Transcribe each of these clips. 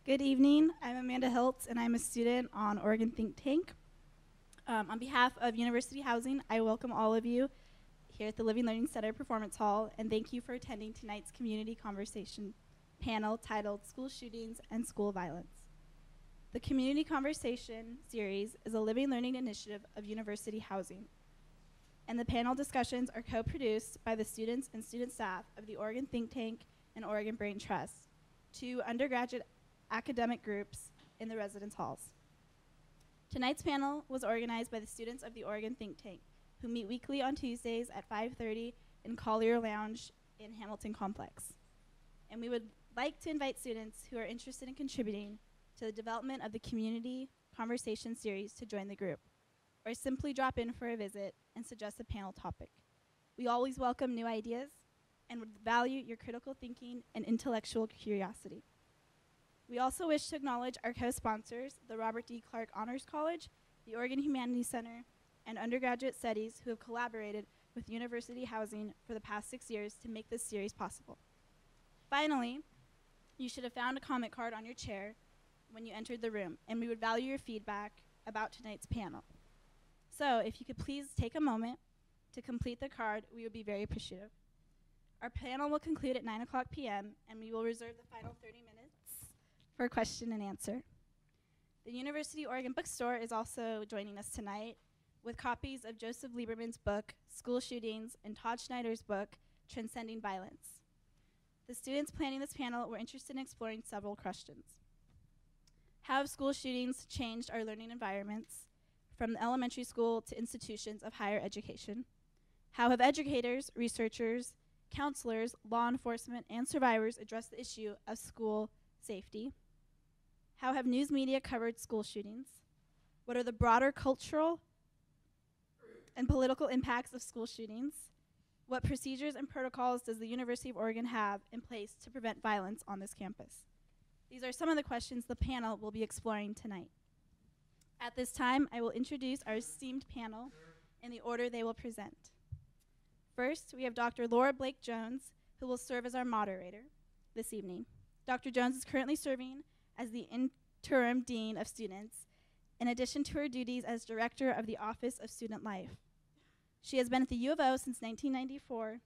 Good evening. I'm Amanda Hiltz, and I'm a student on Oregon Think Tank. On behalf of University Housing, I welcome all of you here at the Living Learning Center Performance Hall, and thank you for attending tonight's community conversation panel titled School Shootings and School Violence. The Community Conversation series is a living learning initiative of University Housing, and the panel discussions are co-produced by the students and student staff of the Oregon Think Tank and Oregon Brain Trust, two undergraduate academic groups in the residence halls. Tonight's panel was organized by the students of the Oregon Think Tank, who meet weekly on Tuesdays at 5:30 in Collier Lounge in Hamilton Complex. And we would like to invite students who are interested in contributing to the development of the Community Conversation series to join the group, or simply drop in for a visit and suggest a panel topic. We always welcome new ideas and would value your critical thinking and intellectual curiosity. We also wish to acknowledge our co-sponsors, the Robert D. Clark Honors College, the Oregon Humanities Center, and undergraduate studies who have collaborated with University Housing for the past 6 years to make this series possible. Finally, you should have found a comment card on your chair when you entered the room, and we would value your feedback about tonight's panel. So if you could please take a moment to complete the card, we would be very appreciative. Our panel will conclude at 9:00 p.m., and we will reserve the final 30 minutes for question and answer. The University Oregon Bookstore is also joining us tonight with copies of Joseph Lieberman's book, School Shootings, and Todd Schneider's book, Transcending Violence. The students planning this panel were interested in exploring several questions. How have school shootings changed our learning environments, from the elementary school to institutions of higher education? How have educators, researchers, counselors, law enforcement, and survivors addressed the issue of school safety? How have news media covered school shootings? What are the broader cultural and political impacts of school shootings? What procedures and protocols does the University of Oregon have in place to prevent violence on this campus? These are some of the questions the panel will be exploring tonight. At this time, I will introduce our esteemed panel in the order they will present. First, we have Dr. Laura Blake Jones, who will serve as our moderator this evening. Dr. Jones is currently serving as the Interim Dean of Students, in addition to her duties as Director of the Office of Student Life. She has been at the U of O since 1994,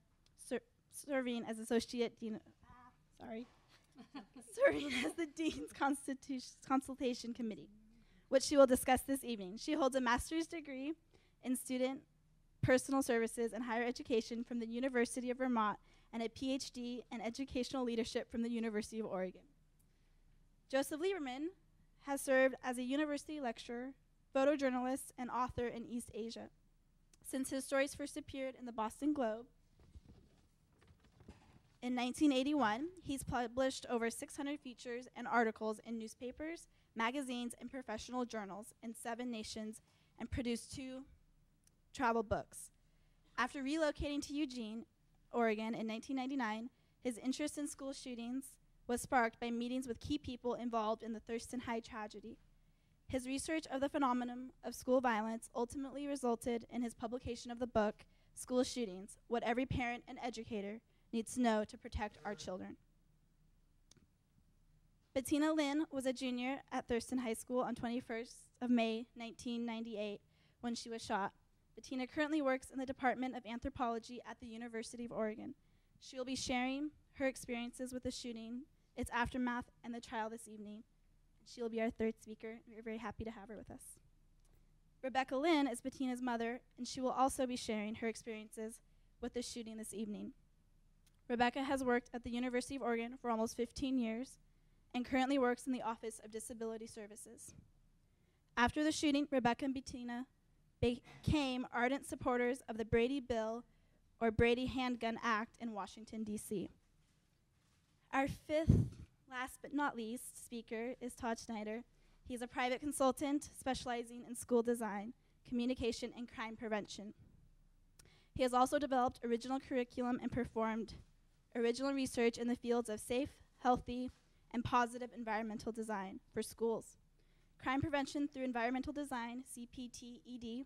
serving as Associate Dean, serving as the Dean's Consultation Committee, which she will discuss this evening. She holds a master's degree in student personal services and higher education from the University of Vermont and a PhD in educational leadership from the University of Oregon. Joseph Lieberman has served as a university lecturer, photojournalist, and author in East Asia. Since his stories first appeared in the Boston Globe in 1981, he's published over 600 features and articles in newspapers, magazines, and professional journals in 7 nations and produced 2 travel books. After relocating to Eugene, Oregon in 1999, his interest in school shootings was sparked by meetings with key people involved in the Thurston High tragedy. His research of the phenomenon of school violence ultimately resulted in his publication of the book, School Shootings, What Every Parent and Educator Needs to Know to Protect Our Children. Betina Lynn was a junior at Thurston High School on 21st of May, 1998, when she was shot. Betina currently works in the Department of Anthropology at the University of Oregon. She will be sharing her experiences with the shooting, its aftermath, and the trial this evening. She will be our third speaker. We're very happy to have her with us. Rebecca Lynn is Betina's mother, and she will also be sharing her experiences with the shooting this evening. Rebecca has worked at the University of Oregon for almost 15 years and currently works in the Office of Disability Services. After the shooting, Rebecca and Betina became ardent supporters of the Brady Bill, or Brady Handgun Act, in Washington, D.C. Our fifth, last but not least, speaker is Todd Schneider. He's a private consultant specializing in school design, communication, and crime prevention. He has also developed original curriculum and performed original research in the fields of safe, healthy, and positive environmental design for schools. Crime prevention through environmental design, CPTED.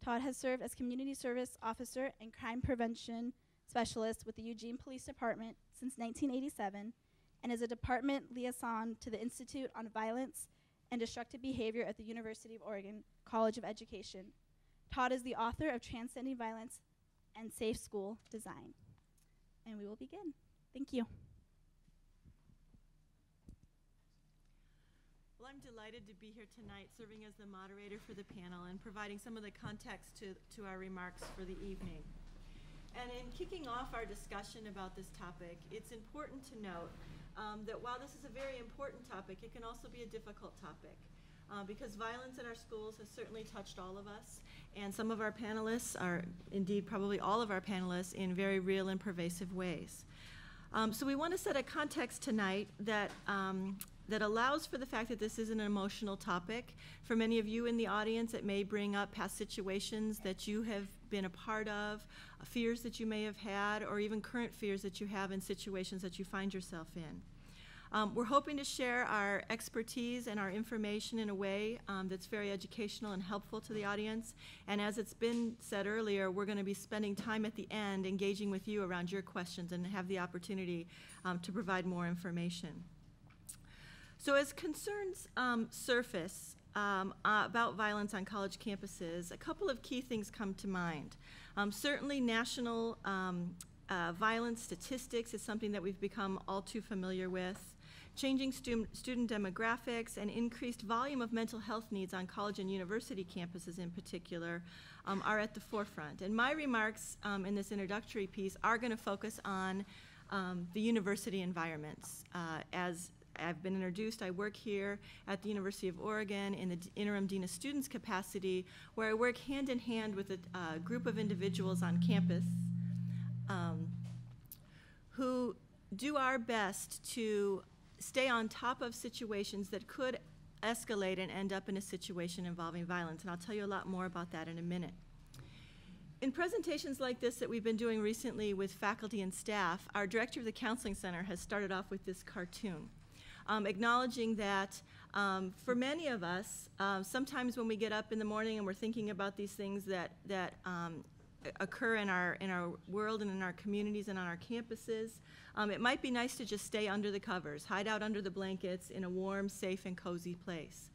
Todd has served as community service officer and crime prevention specialist with the Eugene Police Department since 1987 and is a department liaison to the Institute on Violence and Destructive Behavior at the University of Oregon College of Education. Todd is the author of Transcending Violence and Safe School Design. And we will begin. Thank you. Well, I'm delighted to be here tonight serving as the moderator for the panel and providing some of the context to our remarks for the evening. And in kicking off our discussion about this topic, it's important to note that while this is a very important topic, it can also be a difficult topic. Because violence in our schools has certainly touched all of us, and some of our panelists are, indeed probably all of our panelists, in very real and pervasive ways. So we want to set a context tonight that allows for the fact that this is an emotional topic. For many of you in the audience, it may bring up past situations that you have been a part of, fears that you may have had, or even current fears that you have in situations that you find yourself in. We're hoping to share our expertise and our information in a way that's very educational and helpful to the audience. And as it's been said earlier, we're going to be spending time at the end engaging with you around your questions and have the opportunity to provide more information. So as concerns surface about violence on college campuses, a couple of key things come to mind. Certainly national violence statistics is something that we've become all too familiar with. Changing student demographics and increased volume of mental health needs on college and university campuses in particular are at the forefront. And my remarks in this introductory piece are going to focus on the university environments. As I've been introduced, I work here at the University of Oregon in the Interim Dean of Students capacity, where I work hand in hand with a group of individuals on campus who do our best to stay on top of situations that could escalate and end up in a situation involving violence. And I'll tell you a lot more about that in a minute. In presentations like this that we've been doing recently with faculty and staff, our director of the Counseling Center has started off with this cartoon, acknowledging that for many of us, sometimes when we get up in the morning and we're thinking about these things that occur in our world and in our communities and on our campuses, it might be nice to just stay under the covers, hide out under the blankets in a warm, safe, and cozy place.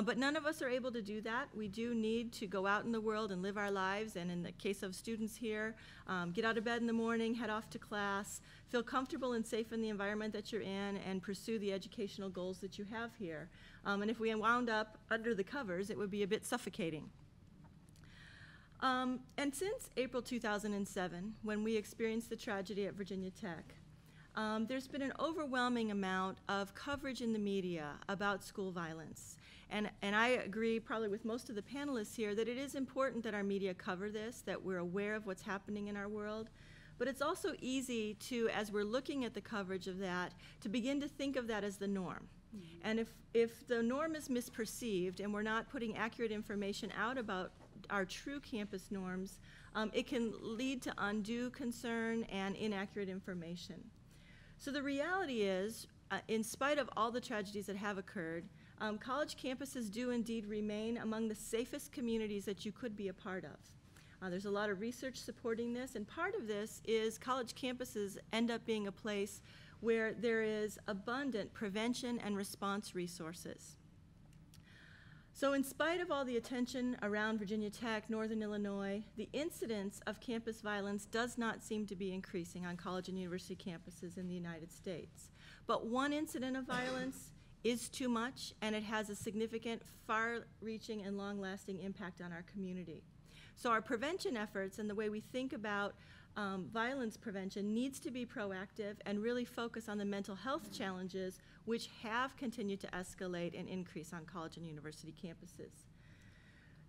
But none of us are able to do that. We do need to go out in the world and live our lives, and in the case of students here, get out of bed in the morning, head off to class, feel comfortable and safe in the environment that you're in, and pursue the educational goals that you have here. And if we wound up under the covers, it would be a bit suffocating. And since April 2007, when we experienced the tragedy at Virginia Tech, there's been an overwhelming amount of coverage in the media about school violence. And I agree probably with most of the panelists here that it is important that our media cover this, that we're aware of what's happening in our world. But it's also easy to, as we're looking at the coverage of that, to begin to think of that as the norm. Mm-hmm. And if the norm is misperceived and we're not putting accurate information out about our true campus norms, it can lead to undue concern and inaccurate information. So the reality is, in spite of all the tragedies that have occurred, college campuses do indeed remain among the safest communities that you could be a part of. There's a lot of research supporting this, and part of this is college campuses end up being a place where there is abundant prevention and response resources. So in spite of all the attention around Virginia Tech, Northern Illinois, the incidence of campus violence does not seem to be increasing on college and university campuses in the United States. But one incident of violence is too much, and it has a significant, far-reaching, and long-lasting impact on our community. So our prevention efforts and the way we think about violence prevention needs to be proactive and really focus on the mental health challenges which have continued to escalate and increase on college and university campuses.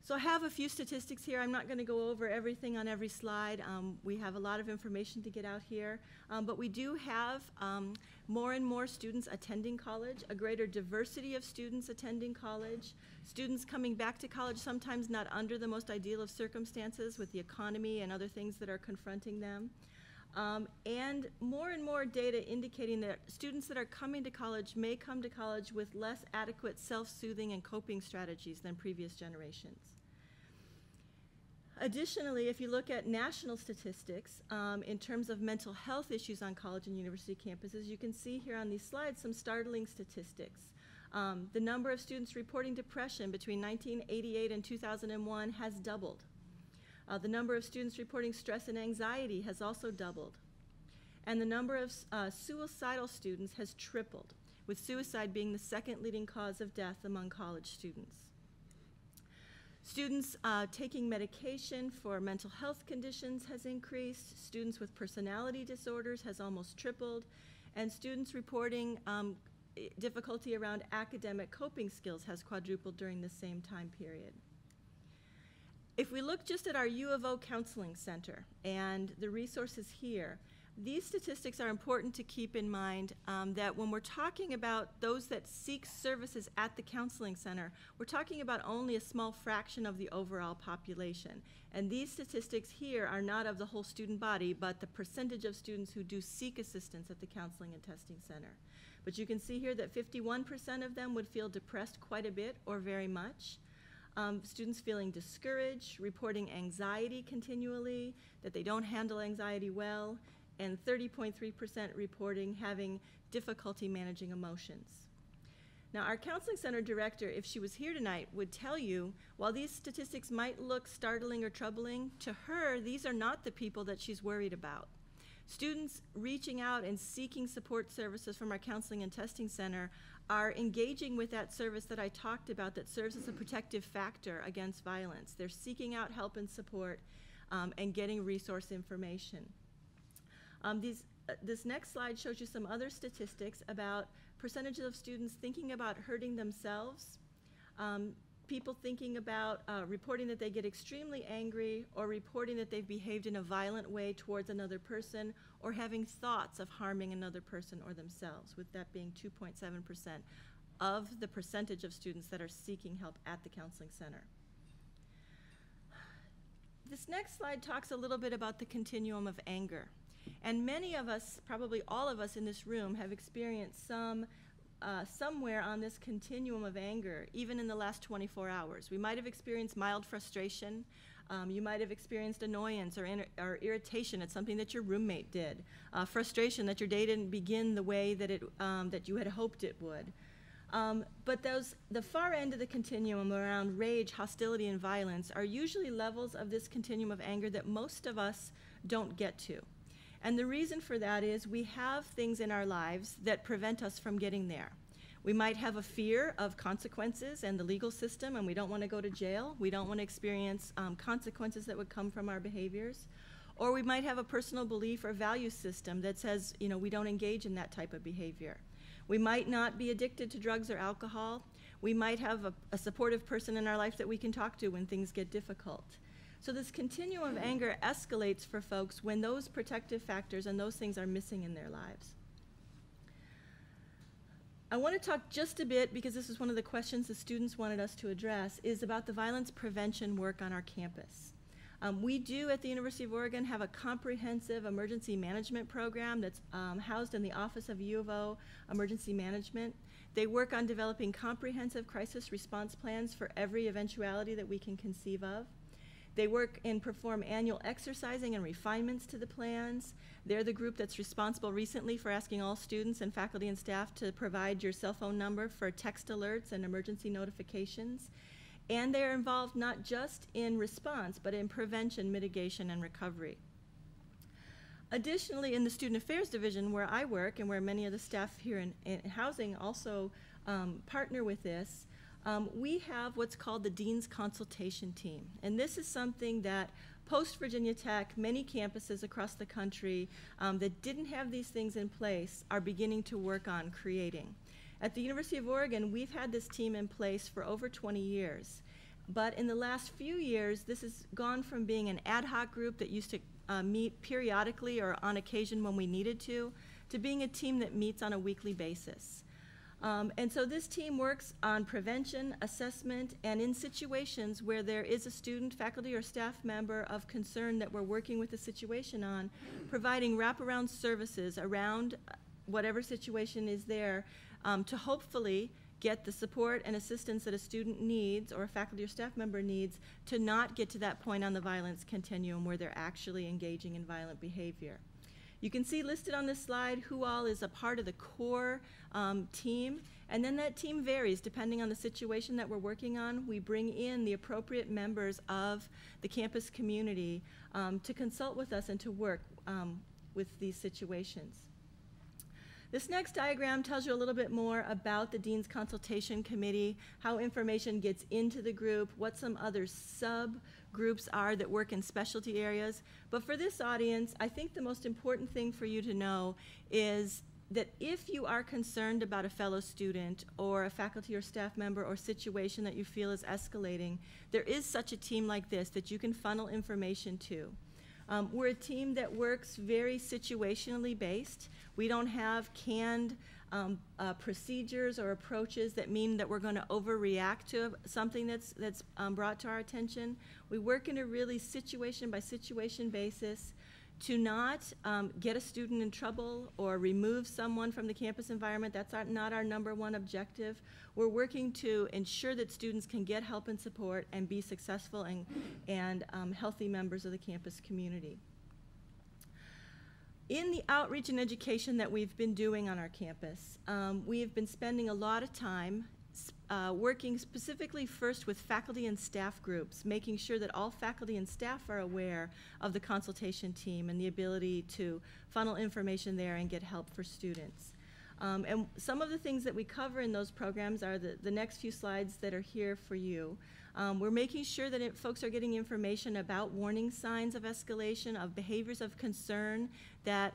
So I have a few statistics here. I'm not going to go over everything on every slide. We have a lot of information to get out here, but we do have more and more students attending college, a greater diversity of students attending college, students coming back to college sometimes not under the most ideal of circumstances with the economy and other things that are confronting them. And more data indicating that students that are coming to college may come to college with less adequate self-soothing and coping strategies than previous generations. Additionally, if you look at national statistics in terms of mental health issues on college and university campuses, you can see here on these slides some startling statistics. The number of students reporting depression between 1988 and 2001 has doubled. The number of students reporting stress and anxiety has also doubled. And the number of suicidal students has tripled, with suicide being the second leading cause of death among college students. Students taking medication for mental health conditions has increased. Students with personality disorders has almost tripled. And students reporting difficulty around academic coping skills has quadrupled during the same time period. If we look just at our U of O Counseling Center and the resources here, these statistics are important to keep in mind that when we're talking about those that seek services at the counseling center, we're talking about only a small fraction of the overall population. And these statistics here are not of the whole student body, but the percentage of students who do seek assistance at the counseling and testing center. But you can see here that 51% of them would feel depressed quite a bit or very much. Students feeling discouraged, reporting anxiety continually, that they don't handle anxiety well, and 30.3% reporting having difficulty managing emotions. Now, our counseling center director, if she was here tonight, would tell you, while these statistics might look startling or troubling, to her, these are not the people that she's worried about. Students reaching out and seeking support services from our counseling and testing center are engaging with that service that I talked about that serves as a protective factor against violence. They're seeking out help and support and getting resource information. This next slide shows you some other statistics about percentages of students thinking about hurting themselves, people thinking about reporting that they get extremely angry or reporting that they've behaved in a violent way towards another person or having thoughts of harming another person or themselves, with that being 2.7% of the percentage of students that are seeking help at the counseling center. This next slide talks a little bit about the continuum of anger. And many of us, probably all of us in this room, have experienced somewhere on this continuum of anger, even in the last 24 hours. We might have experienced mild frustration. You might have experienced annoyance or irritation at something that your roommate did. Frustration that your day didn't begin the way that that you had hoped it would. But the far end of the continuum around rage, hostility, and violence are usually levels of this continuum of anger that most of us don't get to. And the reason for that is we have things in our lives that prevent us from getting there. We might have a fear of consequences and the legal system, and we don't want to go to jail. We don't want to experience consequences that would come from our behaviors. Or we might have a personal belief or value system that says, we don't engage in that type of behavior. We might not be addicted to drugs or alcohol. We might have a supportive person in our life that we can talk to when things get difficult. So this continuum of anger escalates for folks when those protective factors and those things are missing in their lives. I want to talk just a bit, because this is one of the questions the students wanted us to address, is about the violence prevention work on our campus. We do at the University of Oregon have a comprehensive emergency management program that's housed in the Office of U of O Emergency Management. They work on developing comprehensive crisis response plans for every eventuality that we can conceive of. They work and perform annual exercising and refinements to the plans. They're the group that's responsible recently for asking all students and faculty and staff to provide your cell phone number for text alerts and emergency notifications. And they're involved not just in response, but in prevention, mitigation, and recovery. Additionally, in the Student Affairs Division, where I work and where many of the staff here in housing also partner with this, we have what's called the Dean's Consultation Team. And this is something that post-Virginia Tech, many campuses across the country that didn't have these things in place are beginning to work on creating. At the University of Oregon, we've had this team in place for over 20 years. But in the last few years, this has gone from being an ad hoc group that used to meet periodically or on occasion when we needed to being a team that meets on a weekly basis. And so this team works on prevention, assessment, and in situations where there is a student, faculty, or staff member of concern that we're working with the situation on, providing wraparound services around whatever situation is there to hopefully get the support and assistance that a student needs or a faculty or staff member needs to not get to that point on the violence continuum where they're actually engaging in violent behavior. You can see listed on this slide who all is a part of the core team, and then that team varies depending on the situation that we're working on. We bring in the appropriate members of the campus community to consult with us and to work with these situations. This next diagram tells you a little bit more about the Dean's Consultation Committee, how information gets into the group, what some other subgroups are that work in specialty areas. But for this audience, I think the most important thing for you to know is that if you are concerned about a fellow student or a faculty or staff member or situation that you feel is escalating, there is such a team like this that you can funnel information to. We're a team that works very situationally based. We don't have canned procedures or approaches that mean that we're going to overreact to something that's brought to our attention. We work in a really situation by situation basis to not get a student in trouble or remove someone from the campus environment. That's not our #1 objective. We're working to ensure that students can get help and support and be successful and healthy members of the campus community. In the outreach and education that we've been doing on our campus, we have been spending a lot of time working specifically first with faculty and staff groups, making sure that all faculty and staff are aware of the consultation team and the ability to funnel information there and get help for students. And some of the things that we cover in those programs are the next few slides that are here for you. We're making sure that folks are getting information about warning signs of escalation, of behaviors of concern, that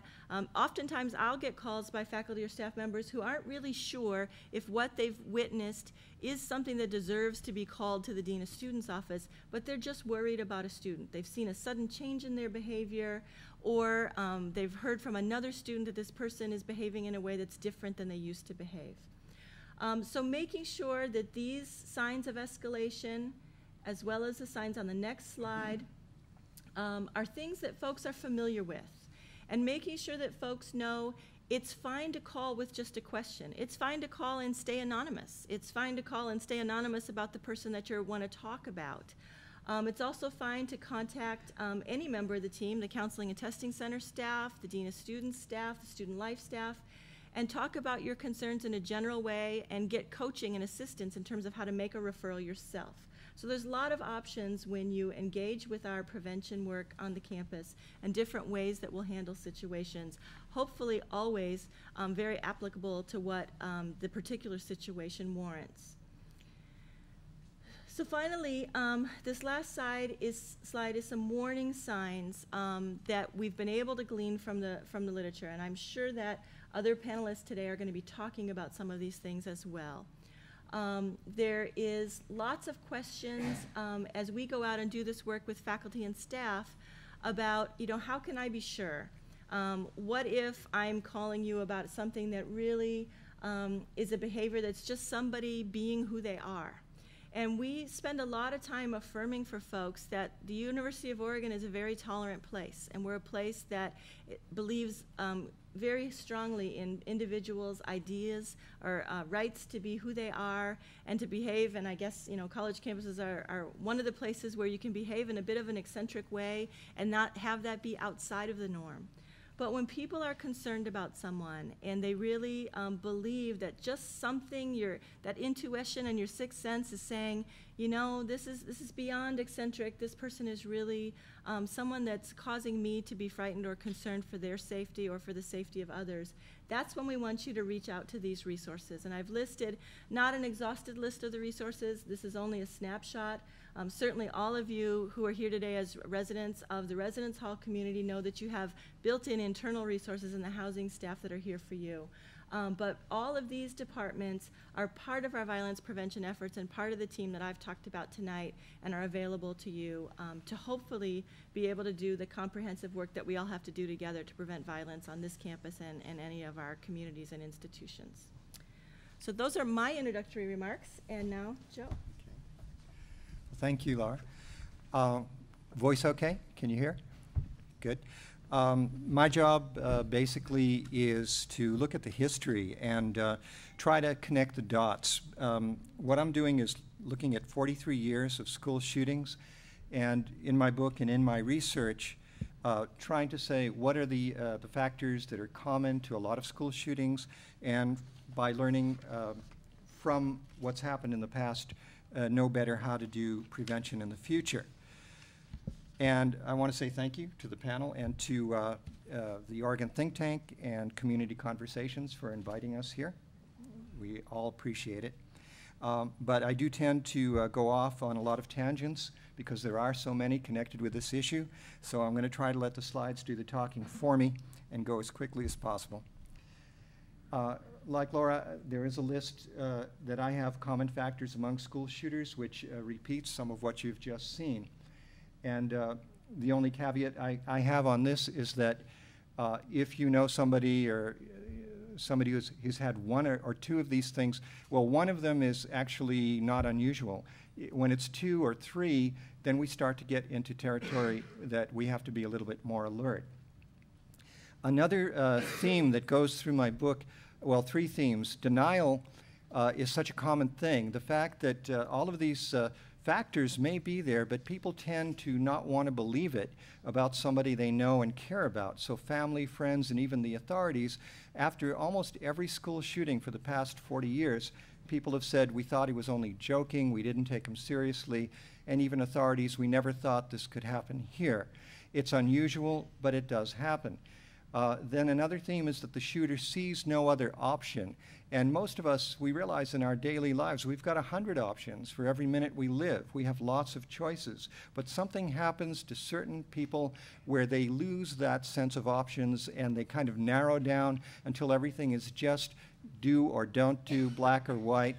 oftentimes I'll get calls by faculty or staff members who aren't really sure if what they've witnessed is something that deserves to be called to the Dean of Students' office, but they're just worried about a student. They've seen a sudden change in their behavior, or they've heard from another student that this person is behaving in a way that's different than they used to behave. So making sure that these signs of escalation, as well as the signs on the next slide, are things that folks are familiar with. And making sure that folks know it's fine to call with just a question. It's fine to call and stay anonymous. It's fine to call and stay anonymous about the person that you want to talk about. It's also fine to contact any member of the team, the Counseling and Testing Center staff, the Dean of Students staff, the Student Life staff, and talk about your concerns in a general way and get coaching and assistance in terms of how to make a referral yourself. So there's a lot of options when you engage with our prevention work on the campus and different ways that we'll handle situations, hopefully always very applicable to what the particular situation warrants. So finally, this last slide is some warning signs that we've been able to glean from the literature, and I'm sure that other panelists today are going to be talking about some of these things as well. There is lots of questions as we go out and do this work with faculty and staff about, how can I be sure? What if I'm calling you about something that really is a behavior that's just somebody being who they are? And we spend a lot of time affirming for folks that the University of Oregon is a very tolerant place, and we're a place that believes very strongly in individuals' ideas or rights to be who they are and to behave. And I guess college campuses are one of the places where you can behave in a bit of an eccentric way and not have that be outside of the norm. But when people are concerned about someone and they really believe that just something, that intuition and your sixth sense is saying, this is beyond eccentric, this person is really someone that's causing me to be frightened or concerned for their safety or for the safety of others, that's when we want you to reach out to these resources. And I've listed not an exhaustive list of the resources. This is only a snapshot. Certainly all of you who are here today as residents of the Residence Hall community know that you have built-in internal resources in the housing staff that are here for you. But all of these departments are part of our violence prevention efforts and part of the team that I've talked about tonight and are available to you to hopefully be able to do the comprehensive work that we all have to do together to prevent violence on this campus and any of our communities and institutions. So those are my introductory remarks, and now Joe. Thank you, Laura. Voice okay? Can you hear? Good. My job basically is to look at the history and try to connect the dots. What I'm doing is looking at 43 years of school shootings, and in my book and in my research, trying to say what are the factors that are common to a lot of school shootings, and by learning from what's happened in the past, know better how to do prevention in the future. And I want to say thank you to the panel and to the Oregon Think Tank and Community Conversations for inviting us here. We all appreciate it. But I do tend to go off on a lot of tangents because there are so many connected with this issue. So I'm going to try to let the slides do the talking for me and go as quickly as possible. Like Laura, there is a list that I have common factors among school shooters, which repeats some of what you've just seen. And the only caveat I have on this is that if you know somebody or somebody who's had one or two of these things, well, one of them is actually not unusual. When it's two or three, then we start to get into territory that we have to be a little bit more alert. Another theme that goes through my book, well, three themes. Denial is such a common thing. The fact that all of these factors may be there, but people tend to not want to believe it about somebody they know and care about. So family, friends, and even the authorities, after almost every school shooting for the past 40 years, people have said, we thought he was only joking, we didn't take him seriously, and even authorities, we never thought this could happen here. It's unusual, but it does happen. Then another theme is that the shooter sees no other option. And most of us, we realize in our daily lives, we've got 100 options for every minute we live. We have lots of choices. But something happens to certain people where they lose that sense of options and they kind of narrow down until everything is just do or don't do, black or white.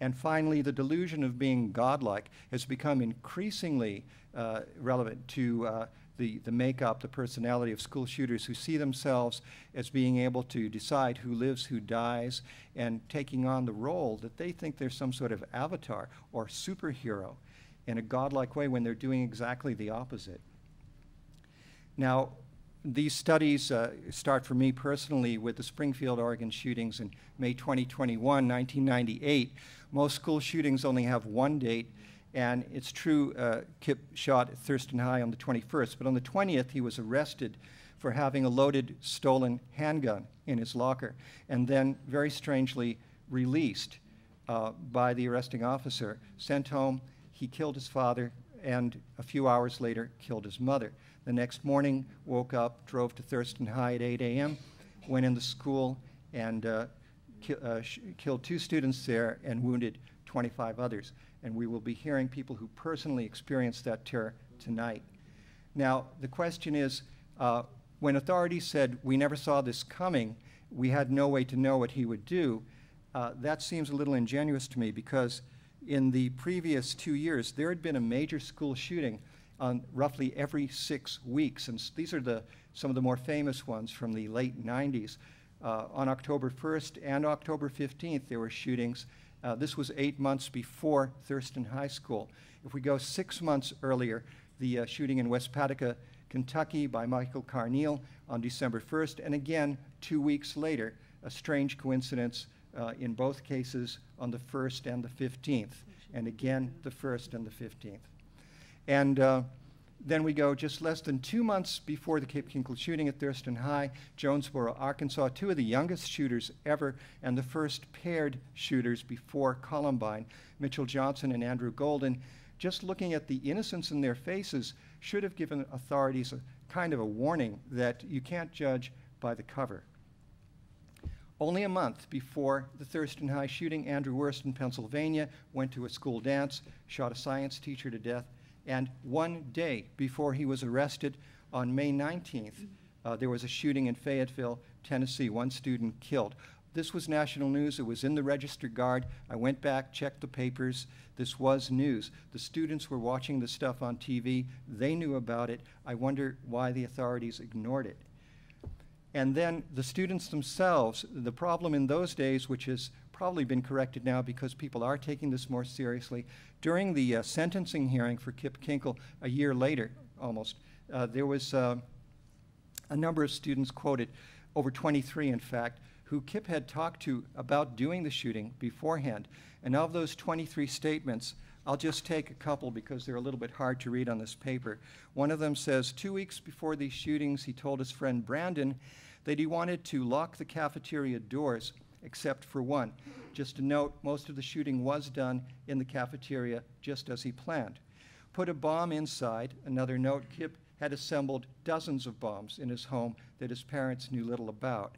And finally, the delusion of being godlike has become increasingly relevant to the makeup, the personality of school shooters who see themselves as being able to decide who lives, who dies, and taking on the role that they think they're some sort of avatar or superhero in a godlike way when they're doing exactly the opposite. Now, these studies start for me personally with the Springfield, Oregon shootings in May 2021, 1998. Most school shootings only have one date. And it's true, Kip shot at Thurston High on the 21st, but on the 20th, he was arrested for having a loaded, stolen handgun in his locker, and then, very strangely, released by the arresting officer, sent home. He killed his father, and a few hours later, killed his mother. The next morning, woke up, drove to Thurston High at 8 a.m., went in the school, and killed 2 students there and wounded 25 others. And we will be hearing people who personally experienced that terror tonight. Now, the question is, when authorities said, we never saw this coming, we had no way to know what he would do, that seems a little ingenuous to me because in the previous 2 years, there had been a major school shooting on roughly every 6 weeks. And these are some of the more famous ones from the late 90s. On October 1st and October 15th, there were shootings. This was 8 months before Thurston High School. If we go 6 months earlier, the shooting in West Patica, Kentucky by Michael Carneal on December 1st, and again 2 weeks later, a strange coincidence in both cases on the 1st and the 15th, and again the 1st and the 15th. And then we go just less than 2 months before the Kip Kinkle shooting at Thurston High, Jonesboro, Arkansas, 2 of the youngest shooters ever, and the first paired shooters before Columbine, Mitchell Johnson and Andrew Golden. Just looking at the innocence in their faces should have given authorities a kind of a warning that you can't judge by the cover. Only a month before the Thurston High shooting, Andrew Worst in Pennsylvania went to a school dance, shot a science teacher to death, and 1 day before he was arrested on May 19th, there was a shooting in Fayetteville, Tennessee, 1 student killed. This was national news. It was in the Register Guard. I went back, checked the papers. This was news. The students were watching the stuff on TV. They knew about it. I wonder why the authorities ignored it. And then the students themselves, the problem in those days, which has probably been corrected now because people are taking this more seriously, during the sentencing hearing for Kip Kinkle a year later, almost, there was a number of students quoted, over 23 in fact, who Kip had talked to about doing the shooting beforehand. And of those 23 statements, I'll just take a couple because they're a little bit hard to read on this paper. One of them says, 2 weeks before these shootings, he told his friend Brandon that he wanted to lock the cafeteria doors except for one. Just a note, most of the shooting was done in the cafeteria just as he planned. Put a bomb inside. Another note, Kip had assembled dozens of bombs in his home that his parents knew little about.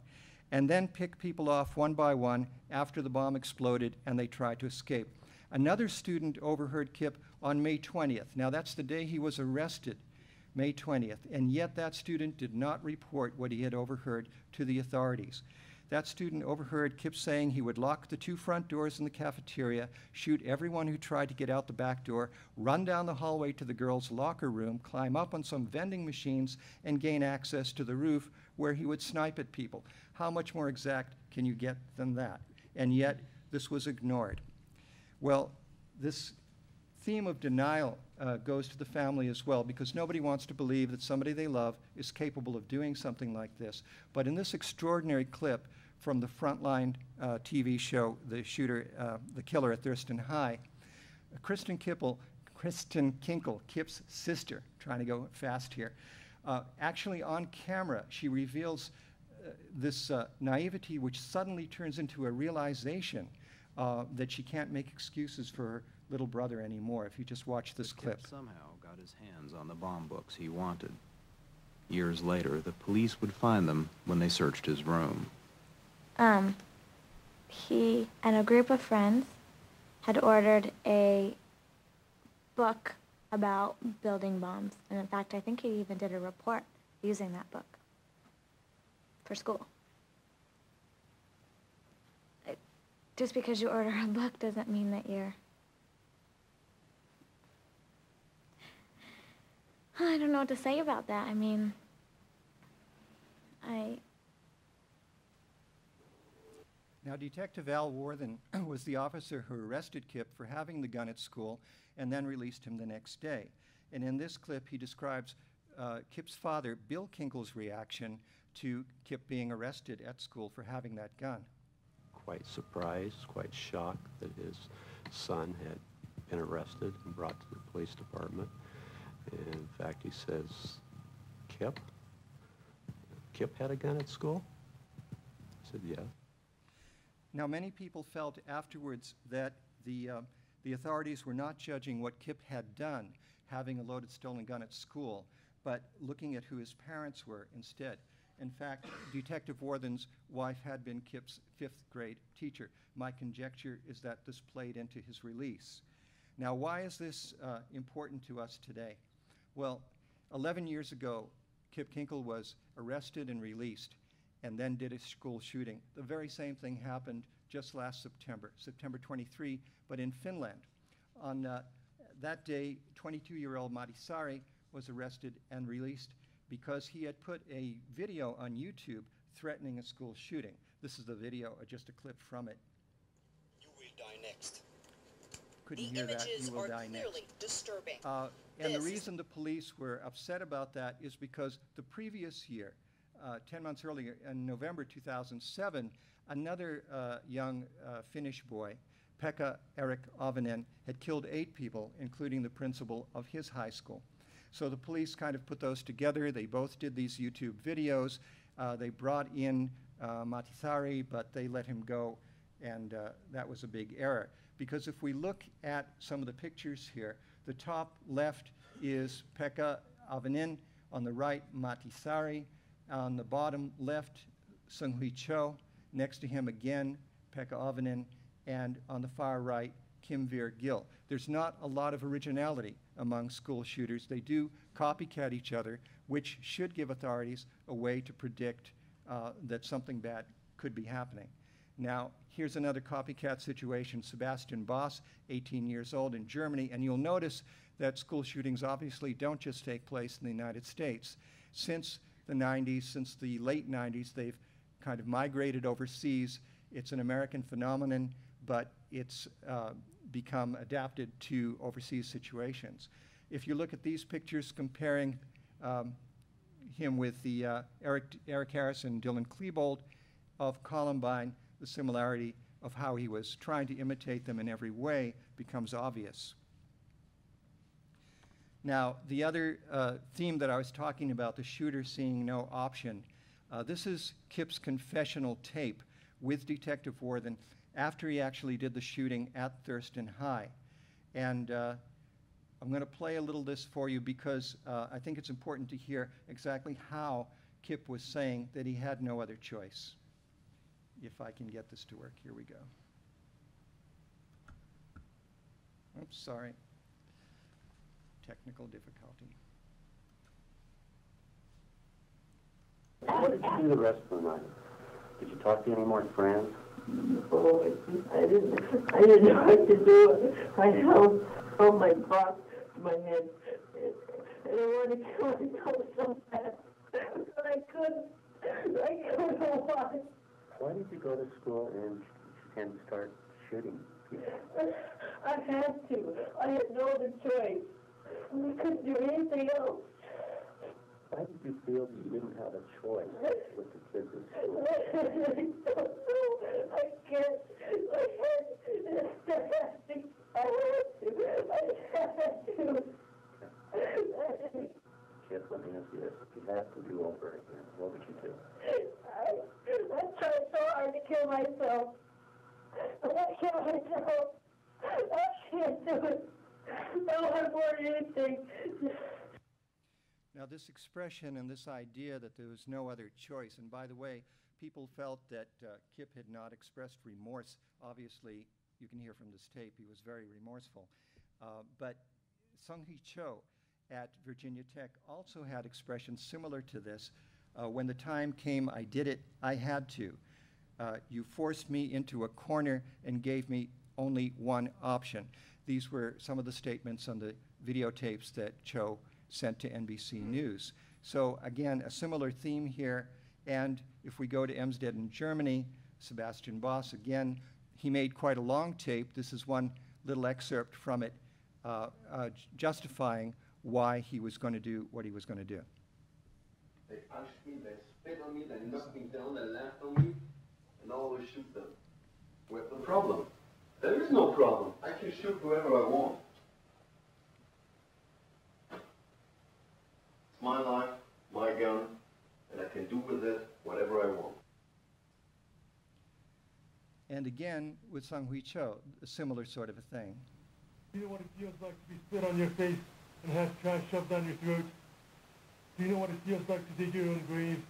And then pick people off one by one after the bomb exploded and they tried to escape. Another student overheard Kip on May 20th. Now that's the day he was arrested, May 20th, and yet that student did not report what he had overheard to the authorities. That student overheard Kip saying he would lock the 2 front doors in the cafeteria, shoot everyone who tried to get out the back door, run down the hallway to the girls' locker room, climb up on some vending machines, and gain access to the roof where he would snipe at people. How much more exact can you get than that? And yet, this was ignored. Well, this theme of denial goes to the family as well, because nobody wants to believe that somebody they love is capable of doing something like this. But in this extraordinary clip from the Frontline TV show, the killer at Thurston High, Kristen Kinkle, Kip's sister, trying to go fast here, actually on camera, she reveals this naivety which suddenly turns into a realization that she can't make excuses for her little brother anymore, if you just watch this clip. Kip somehow got his hands on the bomb books he wanted. Years later, the police would find them when they searched his room. He and a group of friends had ordered a book about building bombs. And in fact, I think he even did a report using that book for school. Just because you order a book doesn't mean that you're... I don't know what to say about that. I mean, Now, Detective Al Worthen was the officer who arrested Kip for having the gun at school and then released him the next day. And in this clip, he describes Kip's father, Bill Kinkle's reaction to Kip being arrested at school for having that gun. Quite surprised, quite shocked that his son had been arrested and brought to the police department. And in fact, he says, Kip had a gun at school? I said, yeah. Now, many people felt afterwards that the authorities were not judging what Kip had done, having a loaded stolen gun at school, but looking at who his parents were instead. In fact, Detective Worthen's wife had been Kip's 5th grade teacher. My conjecture is that this played into his release. Now, why is this important to us today? Well, 11 years ago, Kip Kinkle was arrested and released and then did a school shooting. The very same thing happened just last September, September 23, but in Finland. On that day, 22-year-old Matisari was arrested and released because he had put a video on YouTube threatening a school shooting. This is the video, just a clip from it. You will die next. Couldn't hear that. You will die next. Clearly disturbing. And the reason the police were upset about that is because the previous year, 10 months earlier, in November 2007, another young Finnish boy, Pekka Erik Avonen, had killed 8 people, including the principal of his high school. So the police kind of put those together. They both did these YouTube videos. They brought in Matisari, but they let him go, and that was a big error. Because if we look at some of the pictures here, the top left is Pekka Avonen, on the right, Matisari, on the bottom left, Seung-Hui Cho, next to him again, Pekka Avonen, and on the far right, Kim Veer-Gill. There's not a lot of originality among school shooters. They do copycat each other, which should give authorities a way to predict that something bad could be happening. Now, here's another copycat situation. Sebastian Boss, 18 years old, in Germany, and you'll notice that school shootings obviously don't just take place in the United States. Since the 90s, since the late 90s, they've kind of migrated overseas. It's an American phenomenon, but it's become adapted to overseas situations. If you look at these pictures comparing him with the Eric Harris and Dylan Klebold of Columbine, the similarity of how he was trying to imitate them in every way becomes obvious. Now, the other theme that I was talking about, the shooter seeing no option, this is Kip's confessional tape with Detective Worthen after he actually did the shooting at Thurston High. And I'm going to play a little this for you because I think it's important to hear exactly how Kip was saying that he had no other choice. If I can get this to work, here we go. Oops, sorry. Technical difficulty. What did you do the rest of the night? Did you talk to any more friends? Oh, I didn't know what to do. I held my box to my head, and I wanted to kill myself so bad, but I couldn't. I don't know why. Why did you go to school and start shooting people? I had to. I had no other choice. I couldn't do anything else. Why did you feel you didn't have a choice with the kids at school? I don't know. I can't. I had to. Kid, let me ask you this. If you had to do over again, what would you do? I tried so hard to kill myself. I killed myself. I can't do it. I don't want more anything. Now, this expression and this idea that there was no other choice, and by the way, people felt that Kip had not expressed remorse. Obviously, you can hear from this tape, he was very remorseful. But Sung-Hee Cho at Virginia Tech also had expressions similar to this. When the time came, I did it, I had to. You forced me into a corner and gave me only one option. These were some of the statements on the videotapes that Cho sent to NBC News. So again, a similar theme here. And if we go to Emsdetten, Germany, Sebastian Boss, again, he made quite a long tape. This is one little excerpt from it, justifying why he was going to do what he was going to do. They punched me, they spit on me, they knocked me down, they laughed on me, and I always shoot them. What's the problem? There is no problem. I can shoot whoever I want. It's my life, my gun, and I can do with it whatever I want. And again, with Sung-Hee Cho, a similar sort of a thing. Do you know what it feels like to be spit on your face and have trash shoved down your throat? Do you know what it feels like to dig your own grave?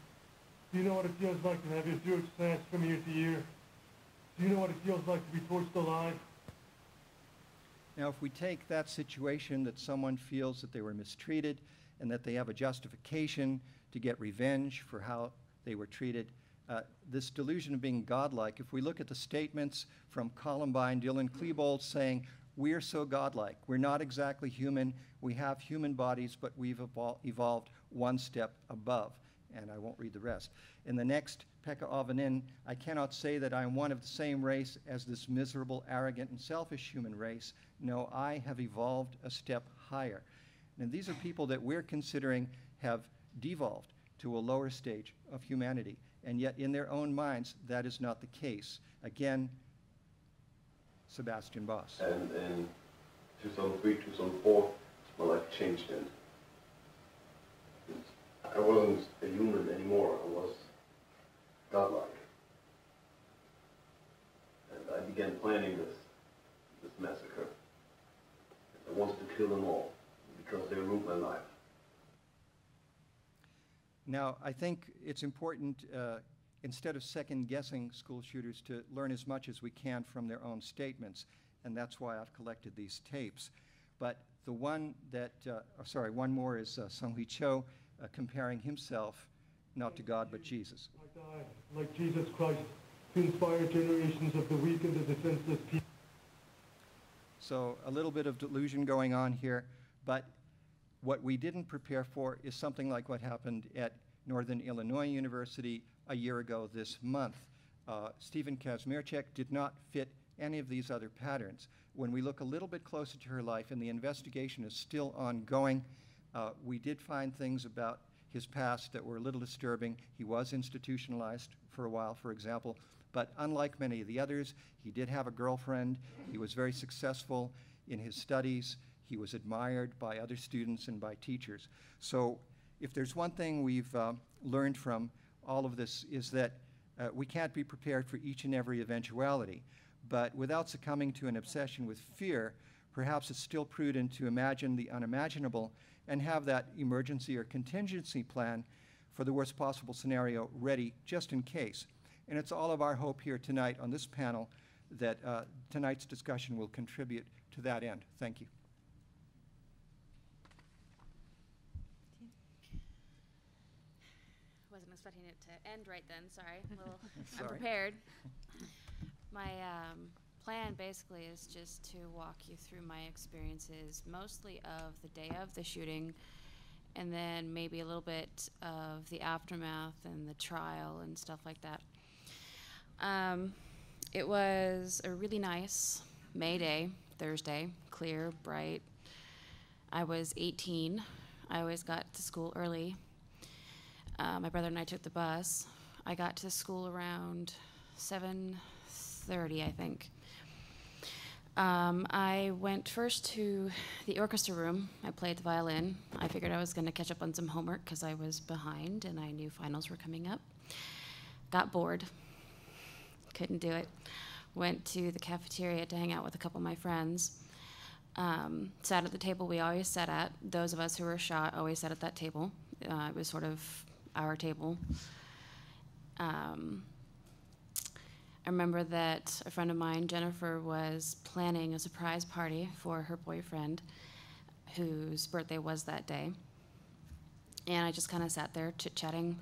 Do you know what it feels like to have your throat slashed from ear to ear? Do you know what it feels like to be torched alive? Now, if we take that situation that someone feels that they were mistreated and that they have a justification to get revenge for how they were treated, this delusion of being godlike, if we look at the statements from Columbine, Dylan Klebold saying, we're so godlike, we're not exactly human, we have human bodies, but we've evolved one step above. And I won't read the rest. In the next, Pekka Avonen, I cannot say that I am one of the same race as this miserable, arrogant, and selfish human race. No, I have evolved a step higher. And these are people that we're considering have devolved to a lower stage of humanity. And yet in their own minds, that is not the case. Again, Sebastian Boss. And in 2003, 2004, my life changed then. I wasn't a human anymore, I was godlike. And I began planning this massacre. I wanted to kill them all because they ruined my life. Now, I think it's important, instead of second-guessing school shooters, to learn as much as we can from their own statements, and that's why I've collected these tapes. But the one that, one more is Sung-Hee Cho comparing himself not to God but Jesus. I died, like Jesus Christ, to inspire generations of the weak and the defenseless people. So a little bit of delusion going on here, but what we didn't prepare for is something like what happened at Northern Illinois University a year ago this month. Stephen Kazmierczak did not fit any of these other patterns. When we look a little bit closer to her life, and the investigation is still ongoing, we did find things about his past that were a little disturbing. He was institutionalized for a while, for example, but unlike many of the others, he did have a girlfriend. He was very successful in his studies. He was admired by other students and by teachers. So if there's one thing we've learned from all of this is that we can't be prepared for each and every eventuality. But without succumbing to an obsession with fear, perhaps it's still prudent to imagine the unimaginable and have that emergency or contingency plan for the worst possible scenario ready just in case. And it's all of our hope here tonight on this panel that tonight's discussion will contribute to that end. Thank you. Wasn't expecting it to end right then, sorry. A little Sorry. unprepared. My plan basically is just to walk you through my experiences, mostly of the day of the shooting, and then maybe a little bit of the aftermath and the trial and stuff like that. It was a really nice May day, Thursday, clear, bright. I was 18. I always got to school early. My brother and I took the bus. I got to school around 7:30, I think. I went first to the orchestra room. I played the violin. I figured I was going to catch up on some homework because I was behind and I knew finals were coming up. Got bored. Couldn't do it. Went to the cafeteria to hang out with a couple of my friends. Sat at the table we always sat at. Those of us who were shot always sat at that table. It was sort of our table. I remember that a friend of mine, Jennifer, was planning a surprise party for her boyfriend, whose birthday was that day. And I just kind of sat there chit-chatting,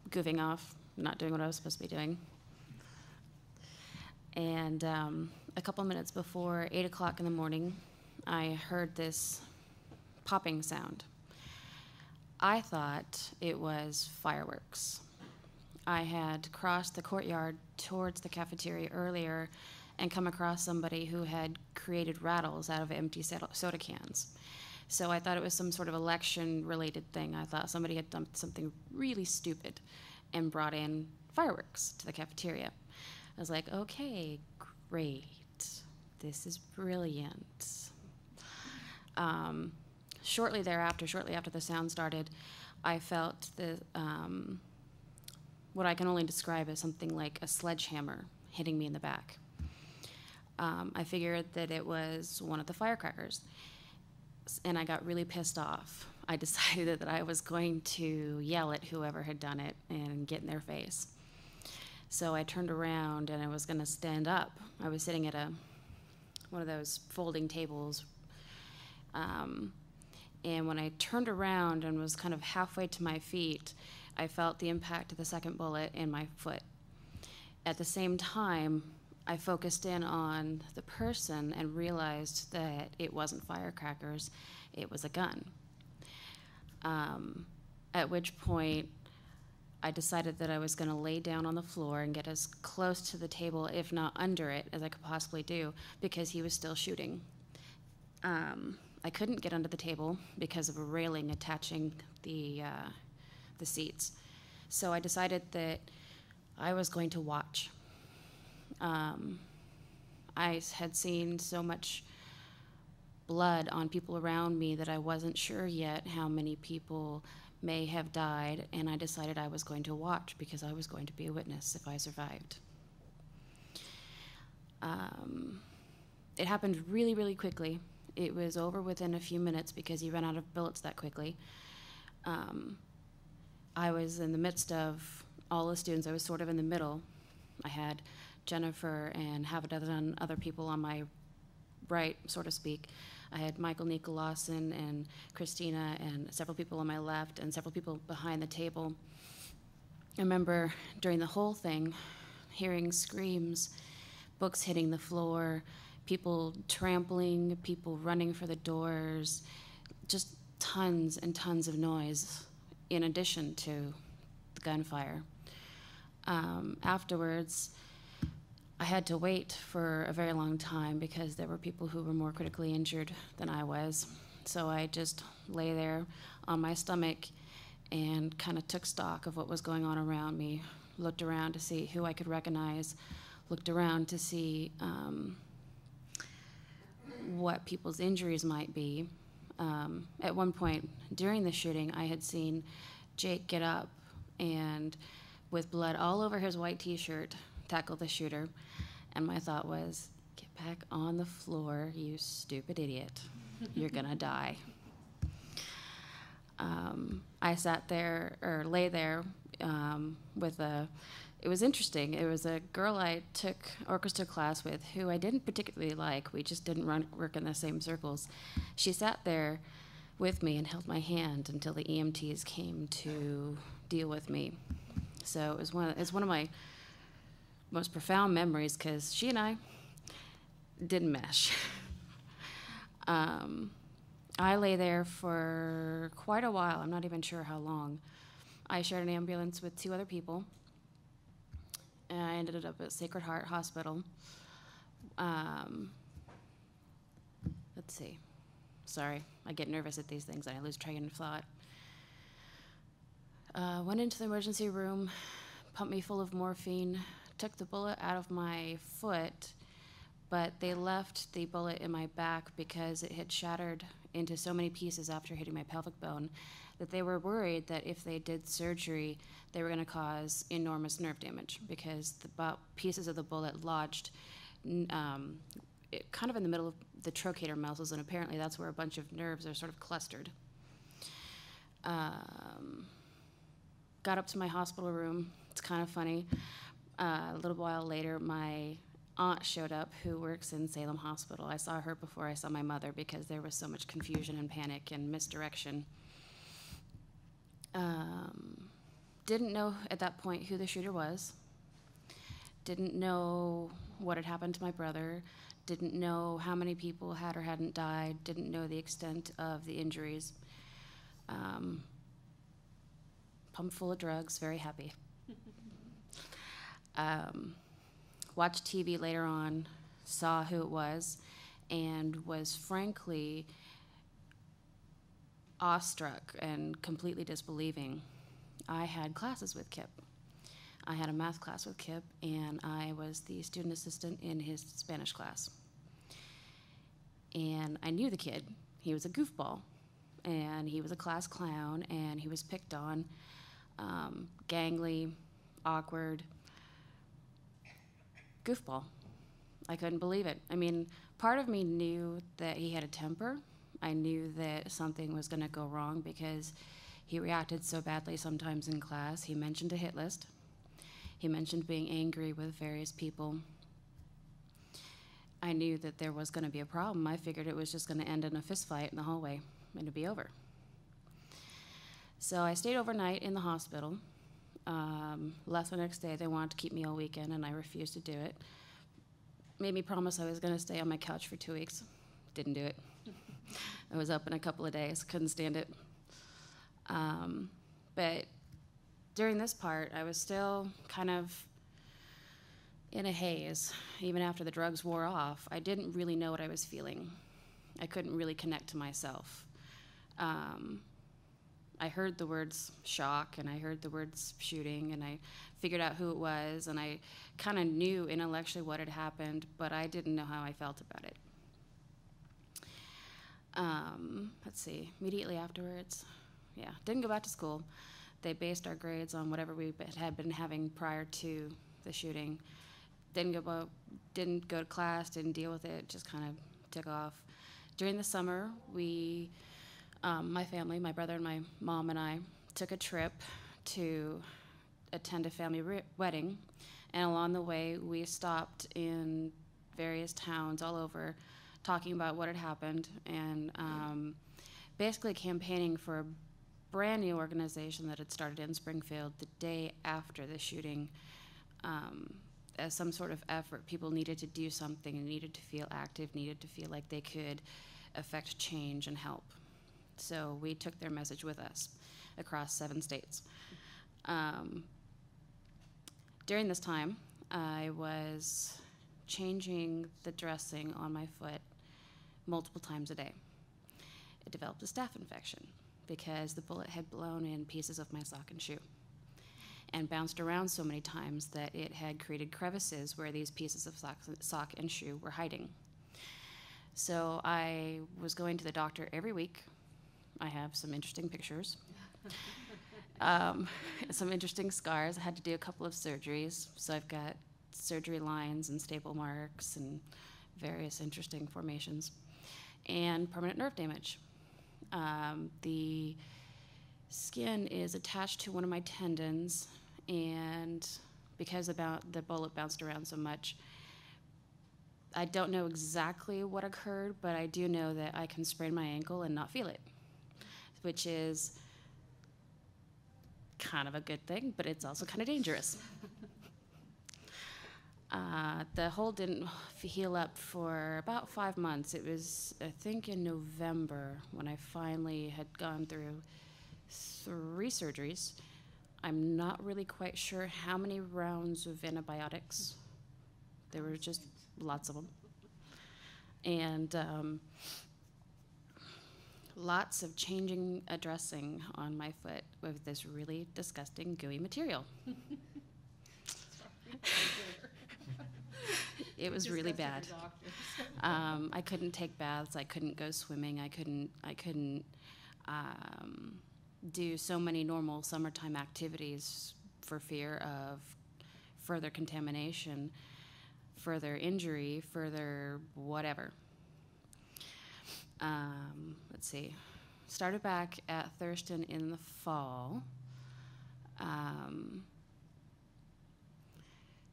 goofing off, not doing what I was supposed to be doing. And a couple minutes before 8 o'clock in the morning, I heard this popping sound. I thought it was fireworks. I had crossed the courtyard towards the cafeteria earlier and come across somebody who had created rattles out of empty soda cans. So I thought it was some sort of election-related thing. I thought somebody had done something really stupid and brought in fireworks to the cafeteria. I was like, okay, great. This is brilliant. Shortly after the sound started, I felt what I can only describe as something like a sledgehammer hitting me in the back. I figured that it was one of the firecrackers, and I got really pissed off. I decided that I was going to yell at whoever had done it and get in their face. So I turned around and I was going to stand up. I was sitting at one of those folding tables. And when I turned around and was kind of halfway to my feet, I felt the impact of the second bullet in my foot. At the same time, I focused in on the person and realized that it wasn't firecrackers, it was a gun. At which point, I decided that I was going to lay down on the floor and get as close to the table, if not under it, as I could possibly do, because he was still shooting. I couldn't get under the table because of a railing attaching the seats. So I decided that I was going to watch. I had seen so much blood on people around me that I wasn't sure yet how many people may have died, and I decided I was going to watch because I was going to be a witness if I survived. It happened really, really quickly. It was over within a few minutes because he ran out of bullets that quickly. I was in the midst of all the students. I was sort of in the middle. I had Jennifer and half a dozen other people on my right, so to speak. I had Michael Nicolausen and Christina and several people on my left and several people behind the table. I remember during the whole thing hearing screams, books hitting the floor, people trampling, people running for the doors, just tons and tons of noise in addition to the gunfire. Afterwards, I had to wait for a very long time because there were people who were more critically injured than I was. So I just lay there on my stomach and kind of took stock of what was going on around me, looked around to see who I could recognize, looked around to see what people's injuries might be. At one point during the shooting, I had seen Jake get up and, with blood all over his white t-shirt, tackle the shooter. And my thought was, get back on the floor, you stupid idiot. You're gonna die. I sat there, or lay there, with it was interesting. It was a girl I took orchestra class with who I didn't particularly like. We just didn't work in the same circles. She sat there with me and held my hand until the EMTs came to deal with me. So it's one of my most profound memories, because she and I didn't mesh. I lay there for quite a while. I'm not even sure how long. I shared an ambulance with 2 other people. And I ended up at Sacred Heart Hospital. Let's see. Sorry, I get nervous at these things and I lose train of thought. Went into the emergency room, pumped me full of morphine, took the bullet out of my foot, but they left the bullet in my back because it had shattered into so many pieces after hitting my pelvic bone that they were worried that if they did surgery, they were going to cause enormous nerve damage, because the pieces of the bullet lodged kind of in the middle of the trochanter muscles, and apparently that's where a bunch of nerves are sort of clustered. Got up to my hospital room. It's kind of funny. A little while later, my aunt showed up, who works in Salem Hospital. I saw her before I saw my mother because there was so much confusion and panic and misdirection. Didn't know at that point who the shooter was. Didn't know what had happened to my brother. Didn't know how many people had or hadn't died. Didn't know the extent of the injuries. Pumped full of drugs, very happy. Watched TV later on, saw who it was, and was frankly awestruck and completely disbelieving. I had classes with Kip. I had a math class with Kip, and I was the student assistant in his Spanish class. And I knew the kid. He was a goofball, and he was a class clown, and he was picked on, gangly, awkward, goofball. I couldn't believe it. I mean, part of me knew that he had a temper. I knew that something was going to go wrong because he reacted so badly sometimes in class. He mentioned a hit list. He mentioned being angry with various people. I knew that there was going to be a problem. I figured it was just going to end in a fist fight in the hallway and it'd be over. So I stayed overnight in the hospital. Left the next day. They wanted to keep me all weekend, and I refused to do it. Made me promise I was going to stay on my couch for 2 weeks. Didn't do it. I was up in a couple of days. Couldn't stand it. But during this part, I was still kind of in a haze. Even after the drugs wore off, I didn't really know what I was feeling. I couldn't really connect to myself. I heard the words shock, and I heard the words shooting, and I figured out who it was, and I kind of knew intellectually what had happened, but I didn't know how I felt about it. Let's see, immediately afterwards, didn't go back to school. They based our grades on whatever we had been having prior to the shooting. Didn't go to class, didn't deal with it, just kind of took off. During the summer, my family, my brother and my mom and I, took a trip to attend a family wedding, and along the way we stopped in various towns all over talking about what had happened and basically campaigning for a brand new organization that had started in Springfield the day after the shooting. As some sort of effort, people needed to do something and needed to feel active, needed to feel like they could affect change and help. So we took their message with us across 7 states. During this time, I was changing the dressing on my foot multiple times a day. It developed a staph infection. because the bullet had blown in pieces of my sock and shoe and bounced around so many times that it had created crevices where these pieces of sock and shoe were hiding. So I was going to the doctor every week. I have some interesting pictures. Some interesting scars. I had to do a couple of surgeries. So I've got surgery lines and staple marks and various interesting formations, and permanent nerve damage. The skin is attached to one of my tendons, and because the bullet bounced around so much, I don't know exactly what occurred, but I do know that I can sprain my ankle and not feel it, which is kind of a good thing, but it's also kind of dangerous. The hole didn't heal up for about 5 months. It was, I think, in November when I finally had gone through 3 surgeries. I'm not really quite sure how many rounds of antibiotics. There were just lots of them. And lots of changing a dressing on my foot with this really disgusting gooey material. It was really bad. I couldn't take baths. I couldn't go swimming. I couldn't do so many normal summertime activities for fear of further contamination, further injury, further whatever. Let's see. Started back at Thurston in the fall.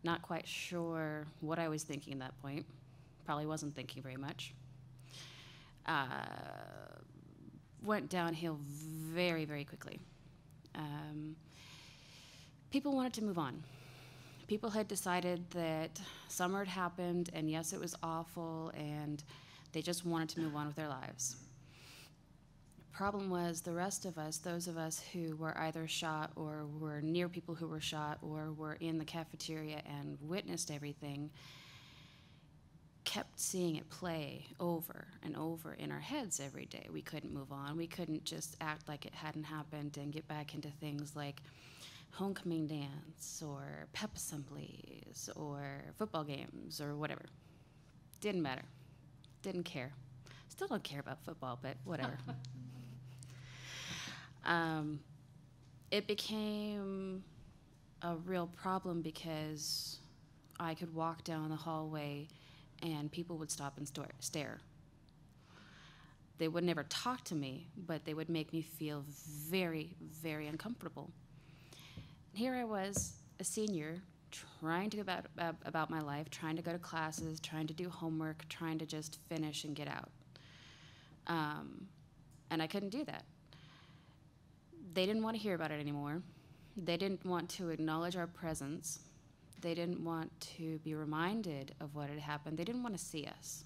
Not quite sure what I was thinking at that point. Probably wasn't thinking very much. Went downhill very, very quickly. People wanted to move on. People had decided that summer had happened, and yes, it was awful, and they just wanted to move on with their lives. Problem was the rest of us, those of us who were either shot or were near people who were shot or were in the cafeteria and witnessed everything, kept seeing it play over and over in our heads every day. We couldn't move on. We couldn't just act like it hadn't happened and get back into things like homecoming dance or pep assemblies or football games or whatever. Didn't matter. Didn't care. Still don't care about football, but whatever. It became a real problem because I could walk down the hallway and people would stop and stare. They would never talk to me, but they would make me feel very, very uncomfortable. Here I was, a senior, trying to go about my life, trying to go to classes, trying to do homework, trying to just finish and get out. And I couldn't do that. They didn't want to hear about it anymore. They didn't want to acknowledge our presence. They didn't want to be reminded of what had happened. They didn't want to see us.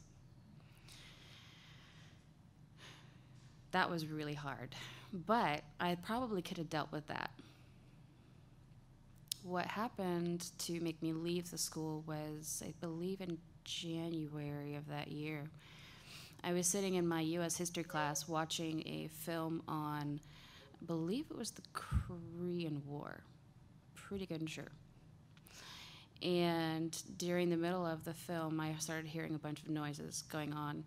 That was really hard, but I probably could have dealt with that. What happened to make me leave the school was, I believe, in January of that year. I was sitting in my U.S. history class watching a film on, I believe it was the Korean War. Pretty good and sure. And during the middle of the film, I started hearing a bunch of noises going on.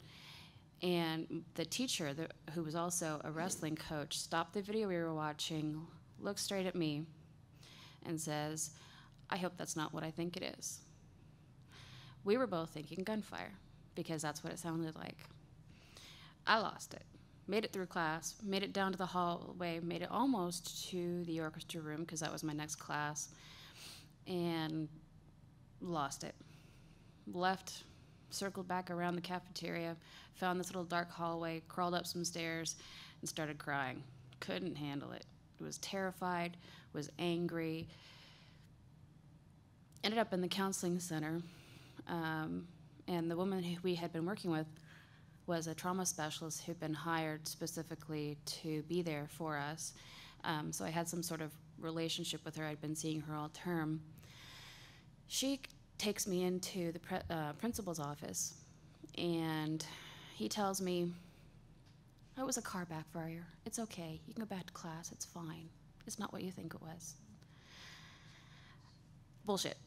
And the teacher, who was also a wrestling coach, stopped the video we were watching, looked straight at me, and says, "I hope that's not what I think it is." We were both thinking gunfire, because that's what it sounded like. I lost it. Made it through class, made it down to the hallway, made it almost to the orchestra room, because that was my next class, and lost it. Left, circled back around the cafeteria, found this little dark hallway, crawled up some stairs, and started crying. Couldn't handle it. Was terrified, was angry. Ended up in the counseling center, and the woman who we had been working with was a trauma specialist who'd been hired specifically to be there for us. So I had some sort of relationship with her. I'd been seeing her all term. She takes me into the principal's office, and he tells me, It was a car backfire. It's okay. You can go back to class. It's fine. It's not what you think it was. Bullshit.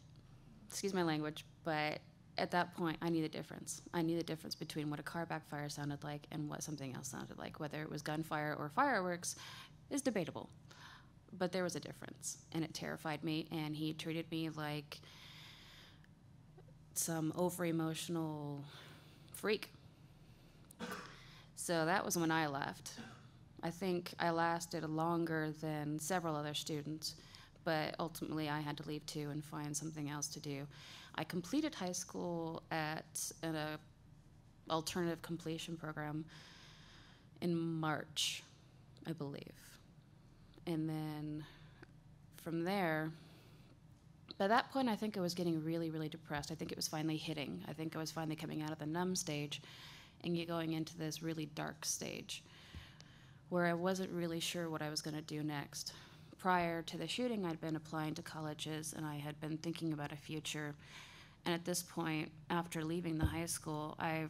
Excuse my language, but at that point, I knew the difference. I knew the difference between what a car backfire sounded like and what something else sounded like. Whether it was gunfire or fireworks is debatable, but there was a difference, and it terrified me, and he treated me like some over-emotional freak. So that was when I left. I think I lasted longer than several other students, but ultimately I had to leave too and find something else to do. I completed high school at an alternative completion program in March, I believe. And then from there, by that point, I think I was getting really, really depressed. I think it was finally hitting. I think I was finally coming out of the numb stage and going into this really dark stage where I wasn't really sure what I was going to do next. Prior to the shooting, I'd been applying to colleges, and I had been thinking about a future. And at this point, after leaving the high school, I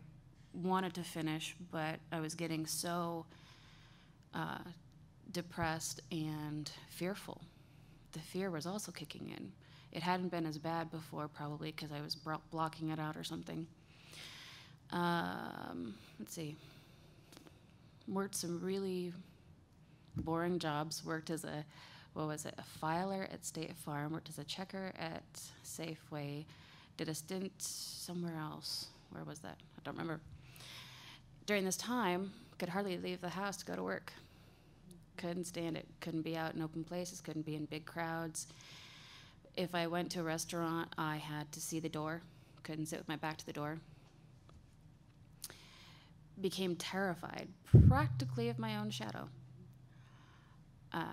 wanted to finish, but I was getting so depressed and fearful. The fear was also kicking in. It hadn't been as bad before, probably because I was blocking it out or something. Let's see. Worked some really boring jobs. Worked as a filer at State Farm. Worked as a checker at Safeway. Did a stint somewhere else. Where was that? I don't remember. During this time, could hardly leave the house to go to work. Couldn't stand it. Couldn't be out in open places. Couldn't be in big crowds. If I went to a restaurant, I had to see the door. Couldn't sit with my back to the door. Became terrified, practically, of my own shadow. At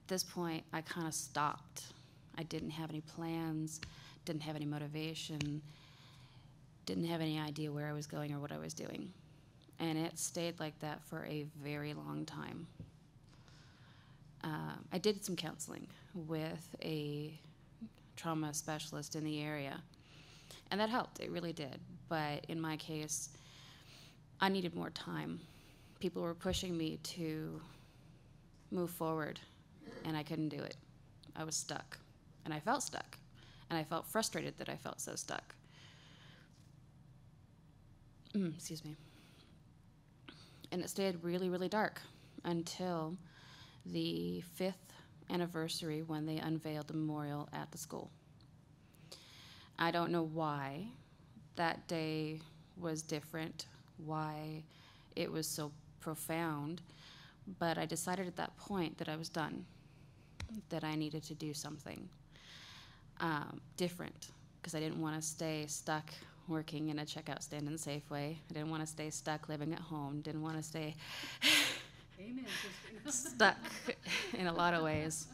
this point, I kind of stopped. I didn't have any plans, didn't have any motivation, didn't have any idea where I was going or what I was doing. And it stayed like that for a very long time. I did some counseling with a trauma specialist in the area, and that helped. It really did. But in my case, I needed more time. People were pushing me to move forward, and I couldn't do it. I was stuck, and I felt stuck, and I felt frustrated that I felt so stuck. Excuse me. And it stayed really, really dark until the 5th anniversary when they unveiled the memorial at the school. I don't know why that day was different, why it was so profound, but I decided at that point that I was done, that I needed to do something different, because I didn't want to stay stuck working in a checkout stand in Safeway. I didn't want to stay stuck living at home, didn't want to stay stuck in a lot of ways.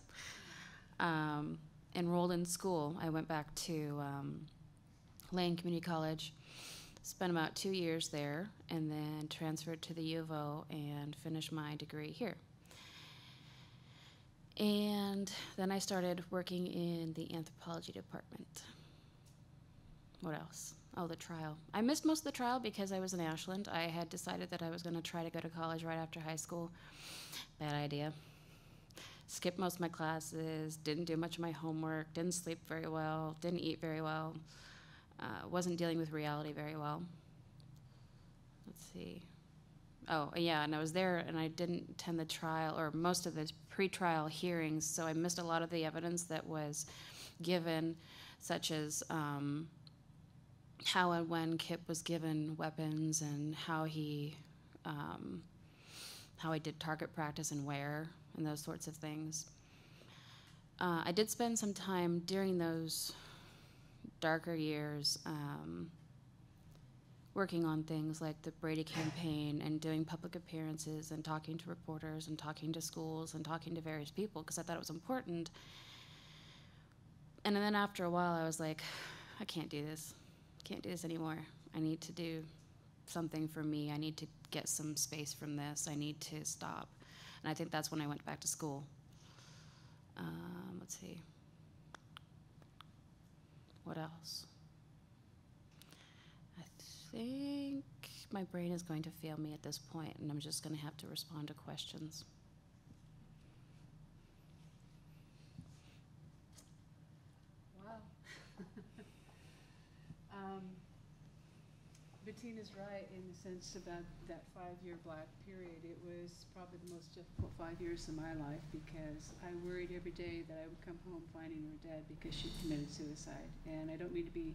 Enrolled in school. I went back to Lane Community College, spent about 2 years there, and then transferred to the U of O and finished my degree here. And then I started working in the anthropology department. What else? Oh, the trial. I missed most of the trial because I was in Ashland. I had decided that I was going to try to go to college right after high school. Bad idea. Skipped most of my classes, didn't do much of my homework, didn't sleep very well, didn't eat very well, wasn't dealing with reality very well. Let's see. Oh, yeah, and I was there, and I didn't attend the trial, or most of the pre-trial hearings, so I missed a lot of the evidence that was given, such as how and when Kip was given weapons and how he did target practice and where, and those sorts of things. I did spend some time during those darker years working on things like the Brady campaign and doing public appearances and talking to reporters and talking to schools and talking to various people because I thought it was important. And then after a while I was like, I can't do this. Can't do this anymore. I need to do something for me. I need to get some space from this. I need to stop. And I think that's when I went back to school. Let's see. What else? I think my brain is going to fail me at this point, and I'm just going to have to respond to questions. Wow. Bettina's right in the sense about that 5-year black period. It was probably the most difficult 5 years of my life because I worried every day that I would come home finding her dead because she committed suicide. And I don't mean to be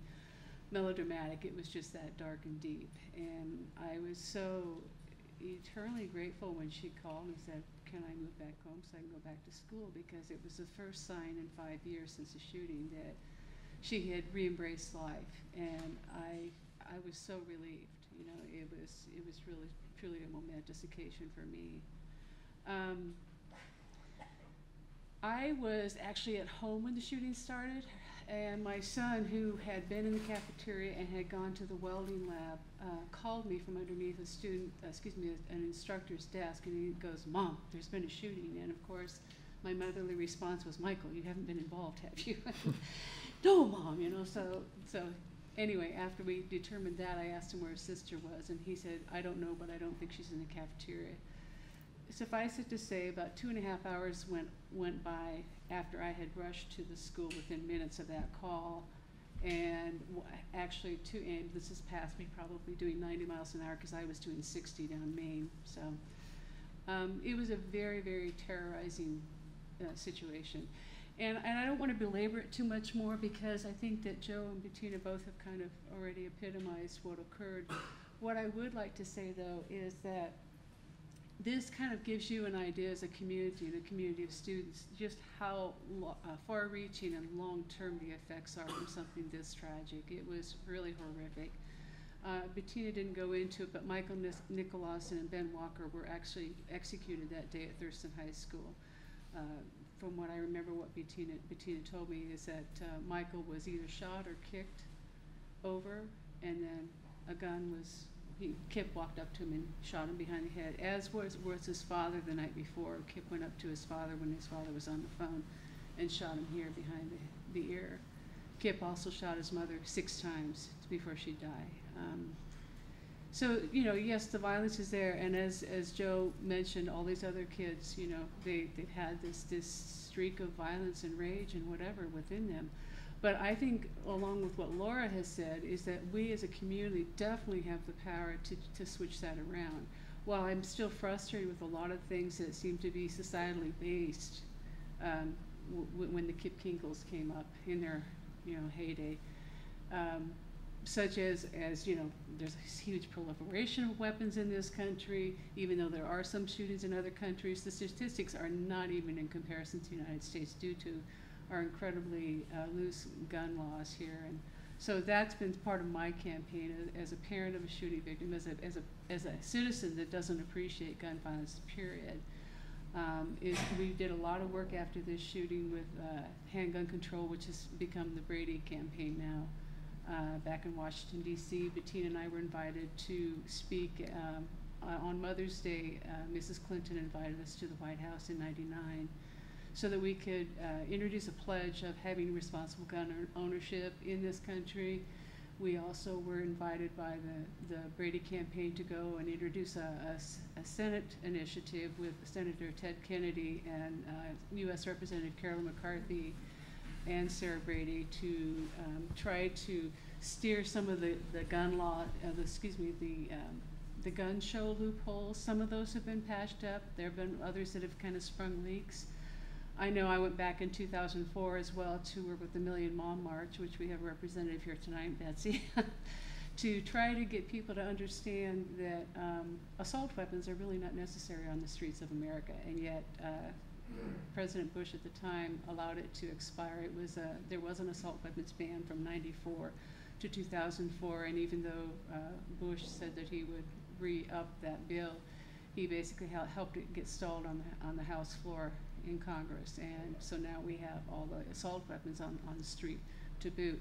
melodramatic, it was just that dark and deep. And I was so eternally grateful when she called and said, can I move back home so I can go back to school? Because it was the first sign in 5 years since the shooting that she had re-embraced life. And I was so relieved. You know, it was really, truly a momentous occasion for me. I was actually at home when the shooting started, and my son, who had been in the cafeteria and had gone to the welding lab, called me from underneath an instructor's desk, and he goes, "Mom, there's been a shooting." And of course, my motherly response was, "Michael, you haven't been involved, have you?" "No, Mom," you know, so anyway, after we determined that, I asked him where his sister was, and he said, "I don't know, but I don't think she's in the cafeteria." Suffice it to say, about 2.5 hours went by after I had rushed to the school within minutes of that call, and actually, and this has passed me probably doing 90 miles an hour because I was doing 60 down Main. So it was a very, very terrorizing situation. And I don't want to belabor it too much more because I think that Joe and Betina both have kind of already epitomized what occurred. What I would like to say, though, is that this kind of gives you an idea as a community, the community of students, just how far-reaching and long-term the effects are from something this tragic. It was really horrific. Betina didn't go into it, but Michael Nicolaus and Ben Walker were actually executed that day at Thurston High School. From what I remember, what Betina told me is that Michael was either shot or kicked over, and then a gun was, Kip walked up to him and shot him behind the head, as was his father the night before. Kip went up to his father when his father was on the phone and shot him here behind the ear. Kip also shot his mother 6 times before she died. So, you know, yes, the violence is there, and as Joe mentioned, all these other kids, you know, they've had this streak of violence and rage and whatever within them. But I think, along with what Laura has said, is that we as a community definitely have the power to switch that around. While I'm still frustrated with a lot of things that seem to be societally based, when the Kip Kinkles came up in their, you know, heyday, such as, you know, there's a huge proliferation of weapons in this country, even though there are some shootings in other countries. The statistics are not even in comparison to the United States due to our incredibly loose gun laws here. And so that's been part of my campaign as a parent of a shooting victim, as a citizen that doesn't appreciate gun violence, period. We did a lot of work after this shooting with handgun control, which has become the Brady campaign now. Back in Washington, D.C., Betina and I were invited to speak on Mother's Day. Mrs. Clinton invited us to the White House in '99 so that we could introduce a pledge of having responsible gun ownership in this country. We also were invited by the Brady campaign to go and introduce a Senate initiative with Senator Ted Kennedy and U.S. Representative Carolyn McCarthy and Sarah Brady to try to steer some of the gun law, the gun show loopholes. Some of those have been patched up. There have been others that have kind of sprung leaks. I know I went back in 2004 as well to work with the Million Mom March, which we have a representative here tonight, Betsy, to try to get people to understand that assault weapons are really not necessary on the streets of America, and yet President Bush at the time allowed it to expire. There was an assault weapons ban from '94 to 2004, and even though Bush said that he would re-up that bill, he basically helped it get stalled on the House floor in Congress, and so now we have all the assault weapons on the street to boot.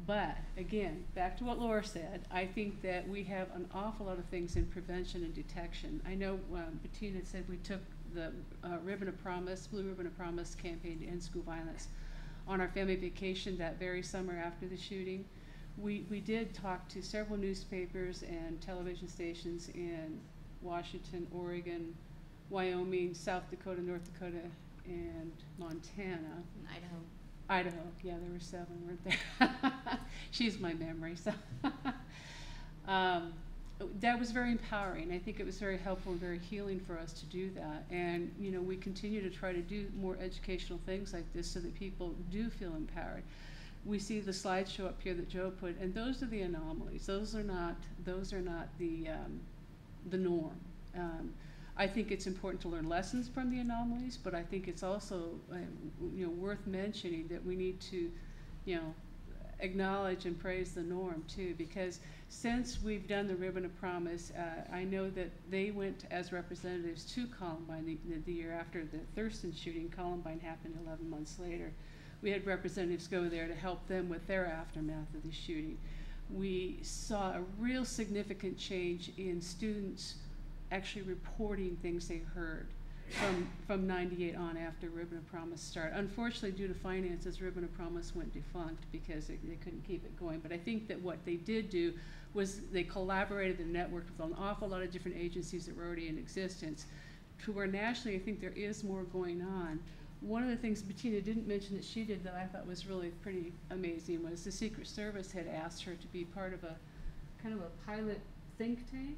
But again, back to what Laura said, I think that we have an awful lot of things in prevention and detection. I know Betina said we took the Ribbon of Promise, Blue Ribbon of Promise campaign to end school violence on our family vacation that very summer after the shooting. we did talk to several newspapers and television stations in Washington, Oregon, Wyoming, South Dakota, North Dakota, and Montana. Idaho, yeah, there were 7, weren't there? She's my memory, so. That was very empowering. I think it was very helpful and very healing for us to do that. And, you know, we continue to try to do more educational things like this so that people do feel empowered. We see the slideshow up here that Joe put, and those are the anomalies. Those are not the norm. I think it's important to learn lessons from the anomalies, but I think it's also worth mentioning that we need to, acknowledge and praise the norm too, because since we've done the Ribbon of Promise, I know that they went as representatives to Columbine the year after the Thurston shooting. Columbine happened 11 months later. We had representatives go there to help them with their aftermath of the shooting. We saw a real significant change in students actually reporting things they heard from 98 on after Ribbon of Promise started. Unfortunately, due to finances, Ribbon of Promise went defunct because they couldn't keep it going. But I think that what they did do was they collaborated and networked with an awful lot of different agencies that were already in existence, to where nationally I think there is more going on. One of the things Betina didn't mention that she did that I thought was really pretty amazing was the Secret Service had asked her to be part of a kind of a pilot think tank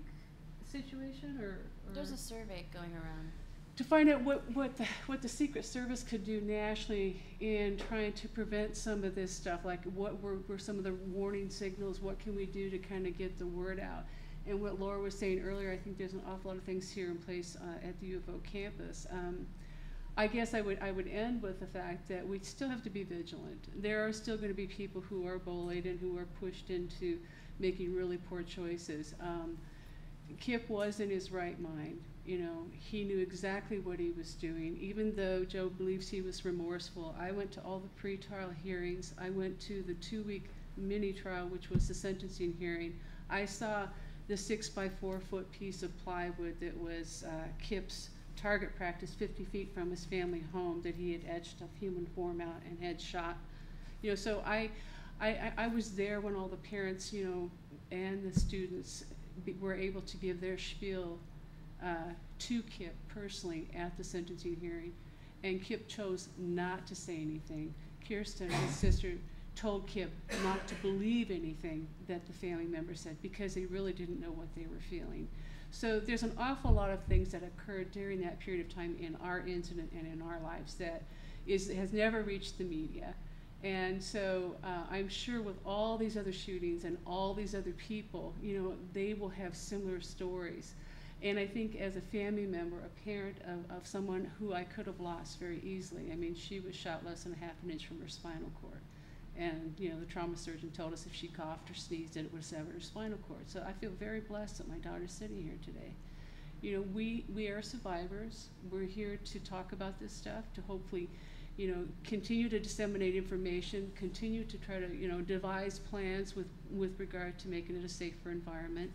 situation, or there's a survey going around to find out what the Secret Service could do nationally in trying to prevent some of this stuff, like what were some of the warning signals, what can we do to kind of get the word out. And what Laura was saying earlier, I think there's an awful lot of things here in place at the U of O campus. I guess I would end with the fact that we still have to be vigilant. There are still going to be people who are bullied and who are pushed into making really poor choices. Kip was in his right mind. He knew exactly what he was doing, even though Joe believes he was remorseful. I went to all the pre-trial hearings. I went to the 2-week mini trial, which was the sentencing hearing. I saw the 6-by-4-foot piece of plywood that was Kip's target practice 50 feet from his family home that he had etched a human form out and had shot. So I was there when all the parents, and the students were able to give their spiel to Kip personally at the sentencing hearing, and Kip chose not to say anything. Kirsten, his sister, told Kip not to believe anything that the family member said because they really didn't know what they were feeling. So there's an awful lot of things that occurred during that period of time in our incident and in our lives that has never reached the media. And so I'm sure with all these other shootings and all these other people, they will have similar stories. And I think as a family member, a parent of someone who I could have lost very easily, I mean, she was shot less than a half an inch from her spinal cord. And, the trauma surgeon told us if she coughed or sneezed, it would sever her spinal cord. So I feel very blessed that my daughter's sitting here today. We are survivors. We're here to talk about this stuff, to hopefully, continue to disseminate information, continue to try to, devise plans with regard to making it a safer environment.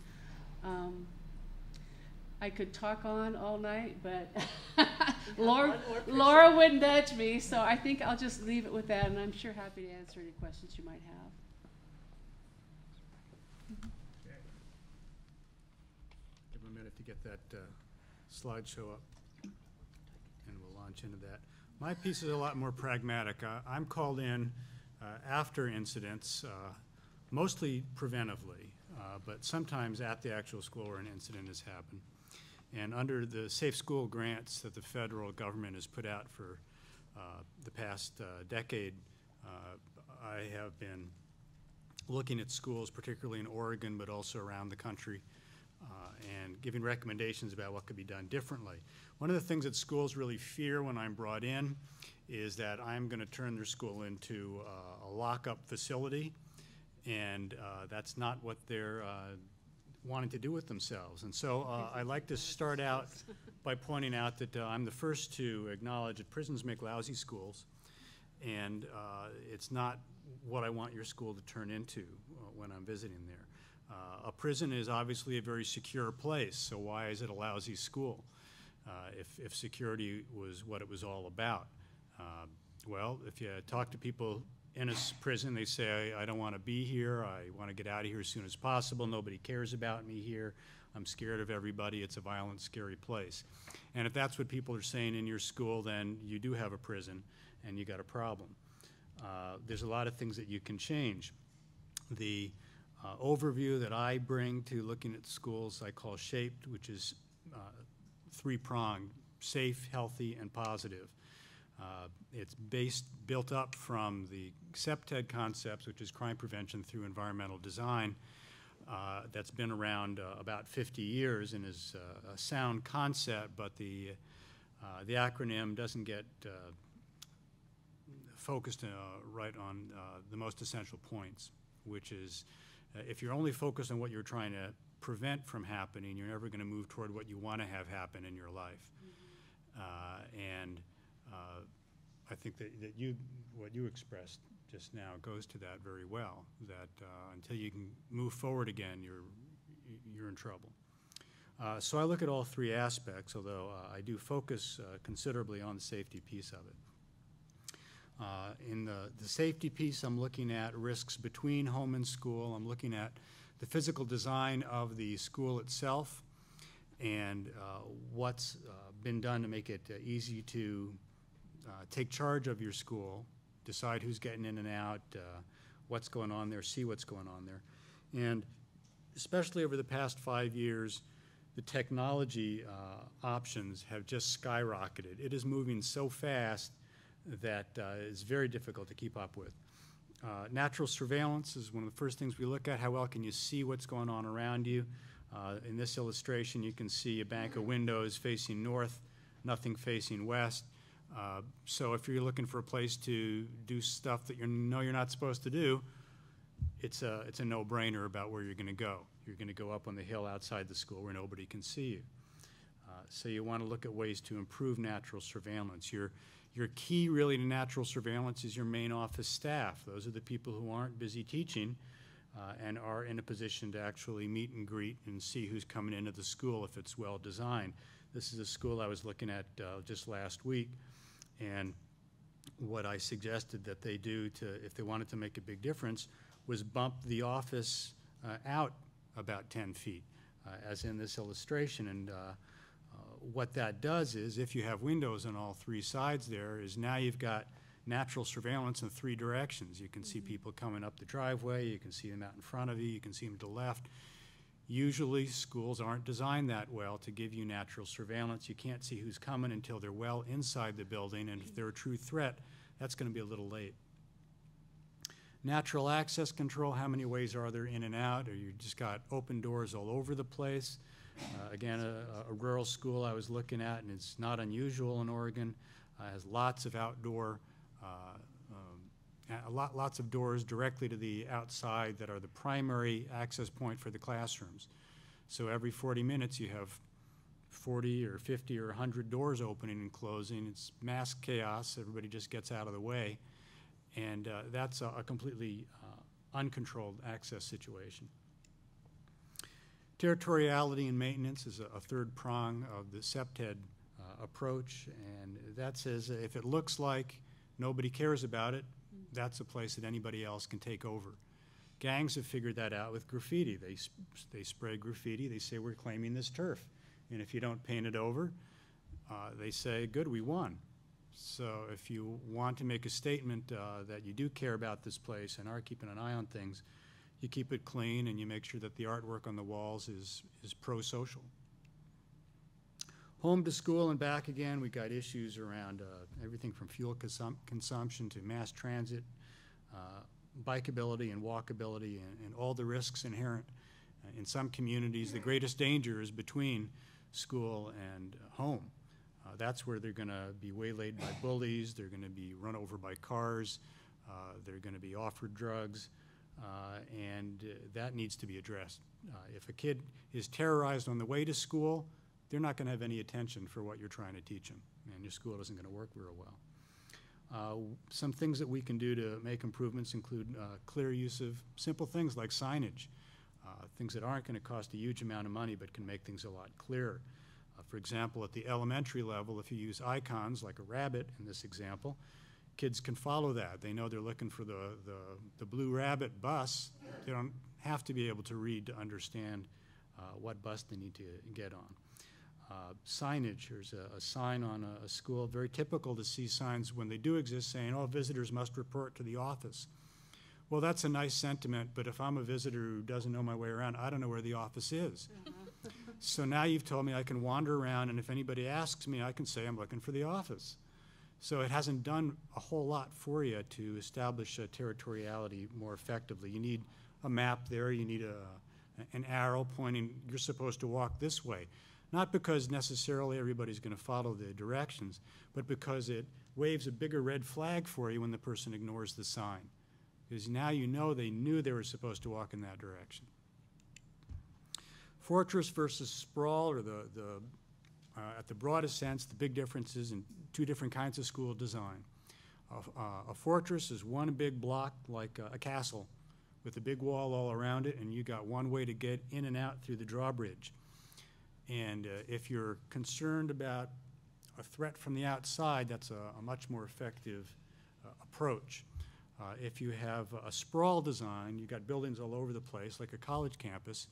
I could talk on all night, but Laura wouldn't nudge me, so I think I'll just leave it with that, and I'm sure happy to answer any questions you might have. Okay. Give them a minute to get that slideshow up, and we'll launch into that. My piece is a lot more pragmatic. I'm called in after incidents, mostly preventively, but sometimes at the actual school where an incident has happened. And under the Safe School grants that the federal government has put out for the past decade, I have been looking at schools, particularly in Oregon, but also around the country, and giving recommendations about what could be done differently. One of the things that schools really fear when I'm brought in is that I'm going to turn their school into a lockup facility, and that's not what they're wanting to do with themselves. And so I'd like to start out by pointing out that I'm the first to acknowledge that prisons make lousy schools, and it's not what I want your school to turn into when I'm visiting there. A prison is obviously a very secure place, so why is it a lousy school if security was what it was all about? Well, if you talk to people in a prison, they say, I don't want to be here, I want to get out of here as soon as possible, nobody cares about me here, I'm scared of everybody, it's a violent, scary place. And if that's what people are saying in your school, then you do have a prison and you got a problem. There's a lot of things that you can change. The overview that I bring to looking at schools I call SHAPED, which is three-pronged: safe, healthy, and positive. It's built up from the CPTED concepts, which is crime prevention through environmental design. That's been around about 50 years and is a sound concept, but the acronym doesn't get focused right on the most essential points, which is if you're only focused on what you're trying to prevent from happening, you're never going to move toward what you want to have happen in your life. I think that what you expressed just now goes to that very well, that until you can move forward again, you're in trouble. So I look at all three aspects, although I do focus considerably on the safety piece of it. In the safety piece, I'm looking at risks between home and school. I'm looking at the physical design of the school itself and what's been done to make it easy to take charge of your school, decide who's getting in and out, what's going on there, see what's going on there. And especially over the past 5 years, the technology options have just skyrocketed. It is moving so fast that it's very difficult to keep up with. Natural surveillance is one of the first things we look at. How well can you see what's going on around you? In this illustration, you can see a bank of windows facing north, nothing facing west. So if you're looking for a place to do stuff that you know you're not supposed to do, it's a no-brainer about where you're going to go. You're going to go up on the hill outside the school where nobody can see you. So you want to look at ways to improve natural surveillance. Your key really to natural surveillance is your main office staff. Those are the people who aren't busy teaching and are in a position to actually meet and greet and see who's coming into the school if it's well designed. This is a school I was looking at just last week, and what I suggested that they do if they wanted to make a big difference was bump the office out about 10 feet, as in this illustration. And what that does is, if you have windows on all three sides there, is now you've got natural surveillance in three directions. You can see people coming up the driveway, you can see them out in front of you, you can see them to the left. Usually schools aren't designed that well to give you natural surveillance. You can't see who's coming until they're well inside the building, and if they're a true threat, that's going to be a little late. Natural access control, how many ways are there in and out? Or you just got open doors all over the place? Again, a rural school I was looking at, and it's not unusual in Oregon, has lots of outdoor, lots of doors directly to the outside that are the primary access point for the classrooms. So every 40 minutes you have 40 or 50 or 100 doors opening and closing. It's mass chaos. Everybody just gets out of the way. And that's a completely uncontrolled access situation. Territoriality and maintenance is a third prong of the CPTED approach, and that says if it looks like nobody cares about it, that's a place that anybody else can take over. Gangs have figured that out with graffiti. They spray graffiti, they say we're claiming this turf, and if you don't paint it over, they say good, we won. So if you want to make a statement that you do care about this place and are keeping an eye on things, you keep it clean and you make sure that the artwork on the walls is pro-social. Home to school and back again, we got issues around everything from fuel consumption to mass transit, bikeability and walkability, and all the risks inherent. In some communities, the greatest danger is between school and home. That's where they're going to be waylaid by bullies, they're going to be run over by cars, they're going to be offered drugs, and that needs to be addressed. If a kid is terrorized on the way to school, they're not going to have any attention for what you're trying to teach them, and your school isn't going to work real well. Some things that we can do to make improvements include clear use of simple things like signage, things that aren't going to cost a huge amount of money but can make things a lot clearer. For example, at the elementary level, if you use icons like a rabbit in this example, Kids can follow that. They know they're looking for the Blue Rabbit bus. They don't have to be able to read to understand what bus they need to get on. Signage, there's a sign on a school, very typical to see signs when they do exist saying, oh, visitors must report to the office. Well, that's a nice sentiment, but if I'm a visitor who doesn't know my way around, I don't know where the office is. So now you've told me I can wander around, and if anybody asks me, I can say I'm looking for the office. So it hasn't done a whole lot for you to establish territoriality more effectively. You need a map there, you need an arrow pointing, you're supposed to walk this way. Not because necessarily everybody's going to follow the directions, but because it waves a bigger red flag for you when the person ignores the sign. Because now you know they knew they were supposed to walk in that direction. Fortress versus sprawl, or at the broadest sense, the big difference is in two different kinds of school design. A fortress is one big block like a castle with a big wall all around it, and you got one way to get in and out through the drawbridge. And if you're concerned about a threat from the outside, that's a much more effective approach. If you have a sprawl design, you've got buildings all over the place, like a college campus,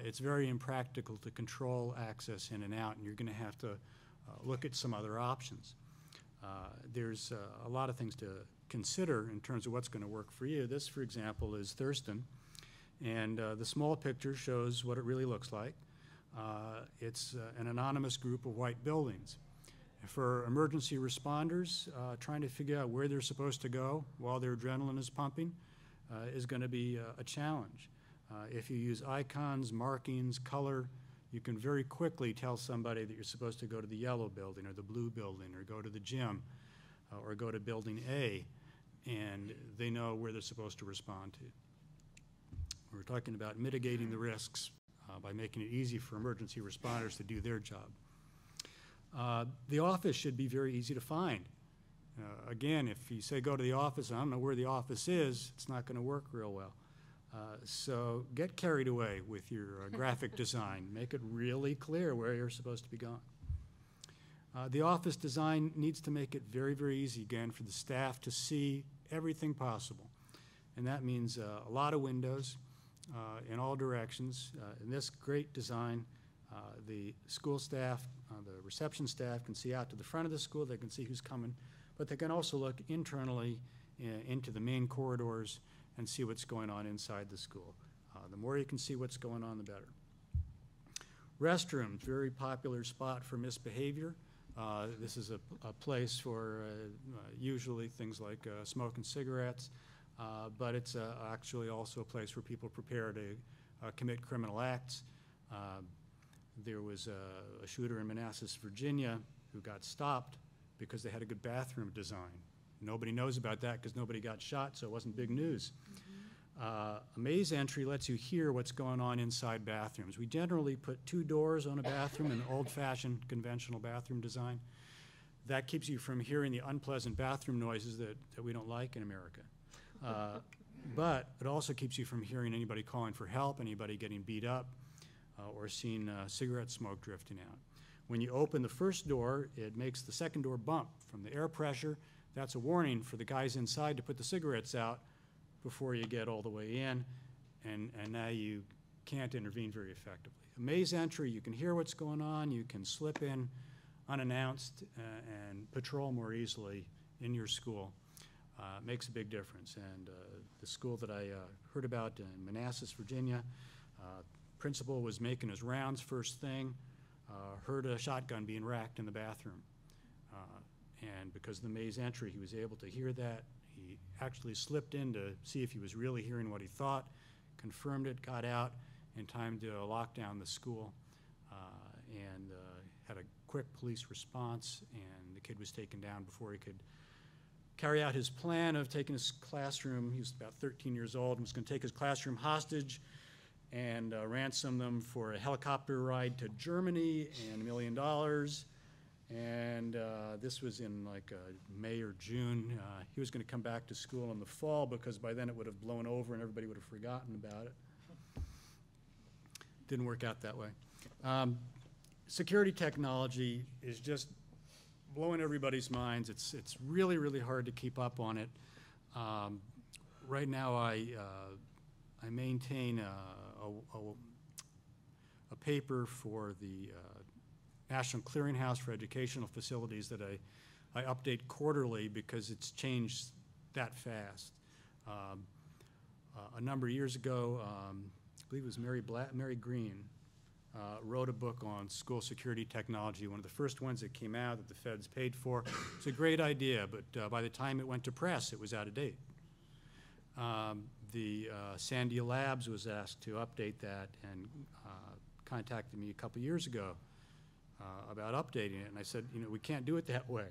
it's very impractical to control access in and out, and you're going to have to look at some other options. There's a lot of things to consider in terms of what's going to work for you. This, for example, is Thurston, and the small picture shows what it really looks like. It's an anonymous group of white buildings. For emergency responders, trying to figure out where they're supposed to go while their adrenaline is pumping is going to be a challenge. If you use icons, markings, color, you can very quickly tell somebody that you're supposed to go to the yellow building or the blue building or go to the gym or go to building A, and they know where they're supposed to respond to. We're talking about mitigating the risks by making it easy for emergency responders to do their job. The office should be very easy to find. Again, if you say go to the office, I don't know where the office is, it's not going to work real well. So get carried away with your graphic design. Make it really clear where you're supposed to be going. The office design needs to make it very, very easy, again, for the staff to see everything possible. And that means a lot of windows in all directions. In this great design, the school staff, the reception staff can see out to the front of the school. They can see who's coming. But they can also look internally into the main corridors and see what's going on inside the school. The more you can see what's going on, the better. Restrooms, very popular spot for misbehavior. This is a place for usually things like smoking cigarettes, but it's actually also a place where people prepare to commit criminal acts. There was a shooter in Manassas, Virginia, who got stopped because they had a good bathroom design. Nobody knows about that because nobody got shot, so it wasn't big news. A maze entry lets you hear what's going on inside bathrooms. We generally put 2 doors on a bathroom, an old-fashioned conventional bathroom design. That keeps you from hearing the unpleasant bathroom noises that we don't like in America. But it also keeps you from hearing anybody calling for help, anybody getting beat up, or seeing cigarette smoke drifting out. When you open the first door, it makes the second door bump from the air pressure. That's a warning for the guys inside to put the cigarettes out before you get all the way in, and now you can't intervene very effectively. A maze entry, you can hear what's going on, you can slip in unannounced and patrol more easily in your school. Makes a big difference. And the school that I heard about in Manassas, Virginia, principal was making his rounds first thing, heard a shotgun being racked in the bathroom. And because of the maze entry, he was able to hear that. He actually slipped in to see if he was really hearing what he thought, confirmed it, got out in time to lock down the school, and had a quick police response, and the kid was taken down before he could carry out his plan of taking his classroom. He was about 13 years old and was going to take his classroom hostage and ransom them for a helicopter ride to Germany and $1 million. And this was in like May or June. He was going to come back to school in the fall because by then it would have blown over and everybody would have forgotten about it. Didn't work out that way. Security technology is just blowing everybody's minds. It's really, really hard to keep up on it. Right now, I maintain a paper for the National Clearinghouse for Educational Facilities that I update quarterly because it's changed that fast. A number of years ago, I believe it was Mary Green, wrote a book on school security technology, one of the first ones that came out that the feds paid for. It's a great idea, but by the time it went to press, it was out of date. The Sandia Labs was asked to update that and contacted me a couple years ago about updating it, and I said, you know, we can't do it that way.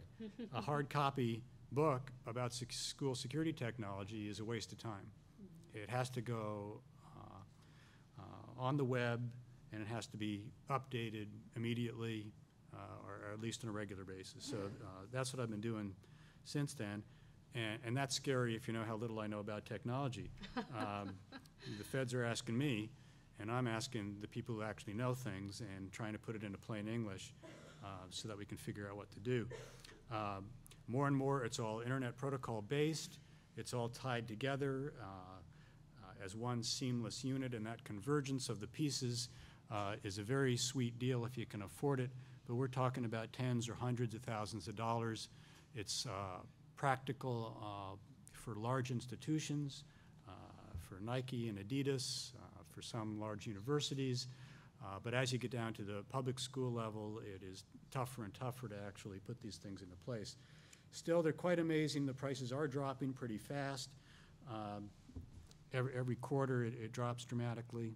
A hard copy book about school security technology is a waste of time. It has to go on the web, and it has to be updated immediately, or at least on a regular basis. So that's what I've been doing since then. And that's scary if you know how little I know about technology. The feds are asking me, and I'm asking the people who actually know things and trying to put it into plain English so that we can figure out what to do. More and more, it's all internet protocol based. It's all tied together as one seamless unit, and that convergence of the pieces is a very sweet deal if you can afford it, but we're talking about tens or hundreds of thousands of dollars. It's practical for large institutions, for Nike and Adidas, for some large universities, but as you get down to the public school level, it is tougher and tougher to actually put these things into place. Still, they're quite amazing. The prices are dropping pretty fast. Every quarter, it drops dramatically.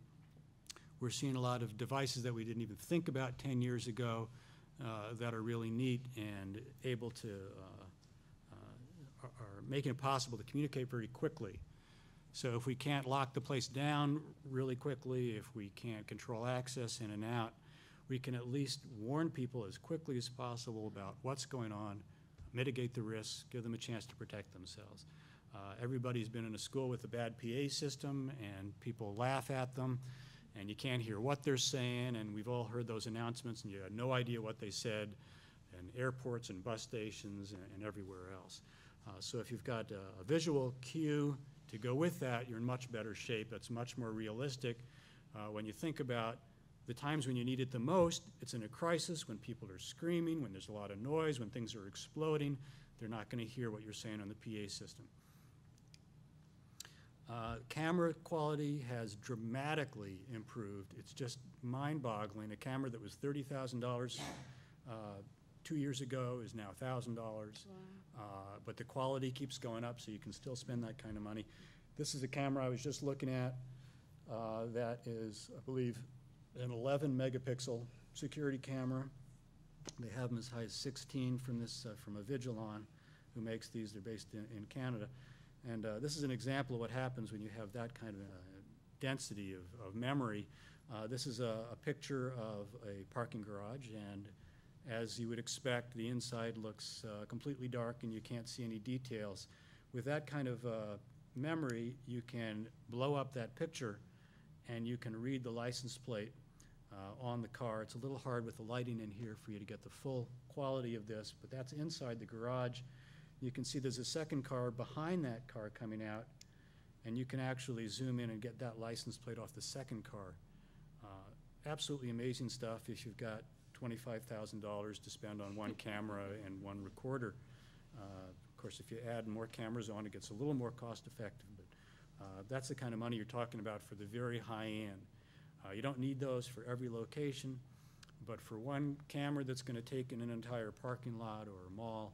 We're seeing a lot of devices that we didn't even think about 10 years ago that are really neat and able to, are making it possible to communicate very quickly. So if we can't lock the place down really quickly, if we can't control access in and out, we can at least warn people as quickly as possible about what's going on, mitigate the risks, give them a chance to protect themselves. Everybody's been in a school with a bad PA system, and people laugh at them, and you can't hear what they're saying, and we've all heard those announcements, and you had no idea what they said, in airports and bus stations and everywhere else. So if you've got a visual cue to go with that, you're in much better shape. That's much more realistic. When you think about the times when you need it the most, it's in a crisis, when people are screaming, when there's a lot of noise, when things are exploding. They're not going to hear what you're saying on the PA system. Camera quality has dramatically improved. It's just mind-boggling. A camera that was $30,000 2 years ago is now $1,000. Wow. But the quality keeps going up, so you can still spend that kind of money. This is a camera I was just looking at that is, I believe, an 11 megapixel security camera. They have them as high as 16 from this from a Vigilon, who makes these. They're based in Canada. And this is an example of what happens when you have that kind of density of memory. This is a picture of a parking garage, and as you would expect, the inside looks completely dark and you can't see any details. With that kind of memory, you can blow up that picture and you can read the license plate on the car. It's a little hard with the lighting in here for you to get the full quality of this, but that's inside the garage. You can see there's a second car behind that car coming out, and you can actually zoom in and get that license plate off the second car. Absolutely amazing stuff if you've got $25,000 to spend on one camera and one recorder. Of course, if you add more cameras on, it gets a little more cost effective, but that's the kind of money you're talking about for the very high end. You don't need those for every location, but for one camera that's going to take in an entire parking lot or a mall,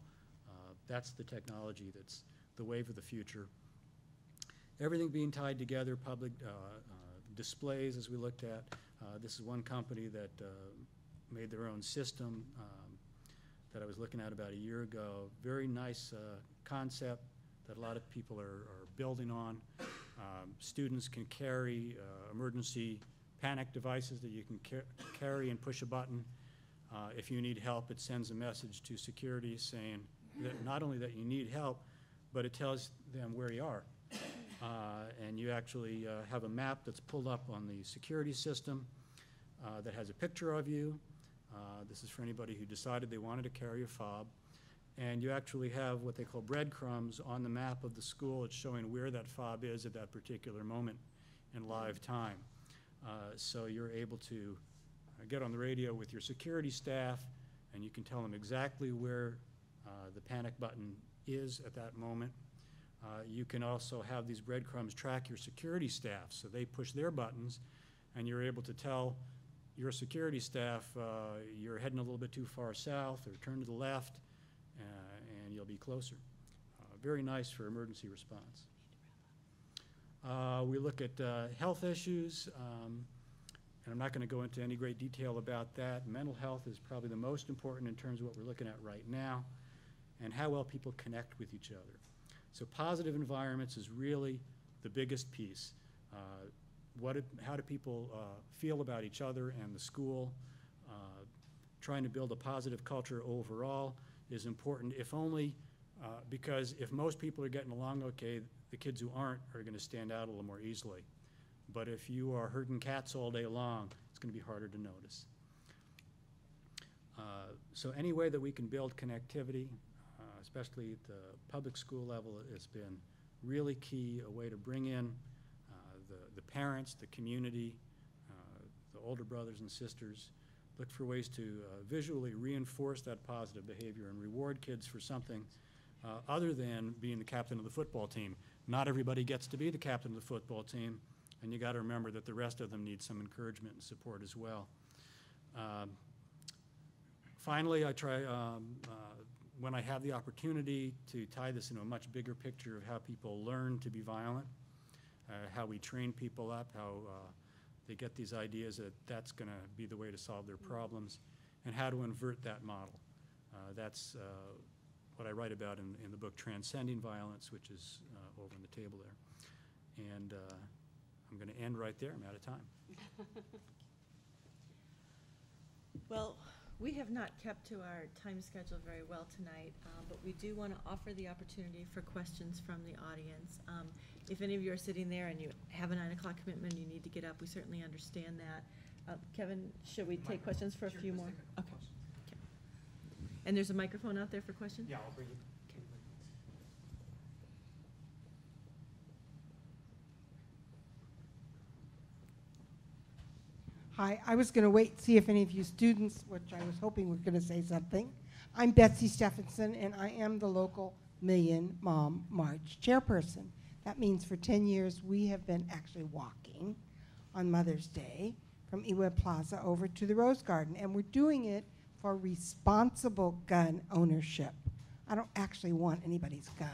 that's the technology that's the wave of the future. Everything being tied together, public displays, as we looked at. This is one company that made their own system that I was looking at about a year ago. Very nice concept that a lot of people are building on. Students can carry emergency panic devices that you can carry and push a button. If you need help, it sends a message to security saying that not only that you need help, but it tells them where you are. And you actually have a map that's pulled up on the security system that has a picture of you. This is for anybody who decided they wanted to carry a fob. and you actually have what they call breadcrumbs on the map of the school. It's showing where that fob is at that particular moment in live time. So you're able to get on the radio with your security staff, and you can tell them exactly where the panic button is at that moment. You can also have these breadcrumbs track your security staff, so they push their buttons, and you're able to tell your security staff you're heading a little bit too far south, or turn to the left, and you'll be closer. Very nice for emergency response. We look at health issues, and I'm not going to go into any great detail about that. Mental health is probably the most important in terms of what we're looking at right now, and how well people connect with each other. So positive environments is really the biggest piece. How do people feel about each other and the school? Trying to build a positive culture overall is important, if only because if most people are getting along okay, the kids who aren't are going to stand out a little more easily. But if you are herding cats all day long, it's going to be harder to notice. So any way that we can build connectivity, especially at the public school level, has been really key, a way to bring in the parents, the community, the older brothers and sisters, look for ways to visually reinforce that positive behavior and reward kids for something other than being the captain of the football team. Not everybody gets to be the captain of the football team, and you got to remember that the rest of them need some encouragement and support as well. Finally, I try, when I have the opportunity, to tie this into a much bigger picture of how people learn to be violent, how we train people up, how they get these ideas that that's going to be the way to solve their problems, and how to invert that model. That's what I write about in the book Transcending Violence, which is over on the table there. And I'm going to end right there. I'm out of time. Well, we have not kept to our time schedule very well tonight, but we do want to offer the opportunity for questions from the audience. If any of you are sitting there and you have a 9 o'clock commitment and you need to get up, we certainly understand that. Kevin, should we take questions for a few more? Okay. Okay. And there's a microphone out there for questions? Yeah, I'll bring it. Okay. Hi, I was going to wait and see if any of you students, which I was hoping were going to say something. I'm Betsy Stephenson, and I am the local Million Mom March chairperson. That means for 10 years we have been actually walking on Mother's Day from Iwe Plaza over to the Rose Garden, and we're doing it for responsible gun ownership. I don't actually want anybody's gun.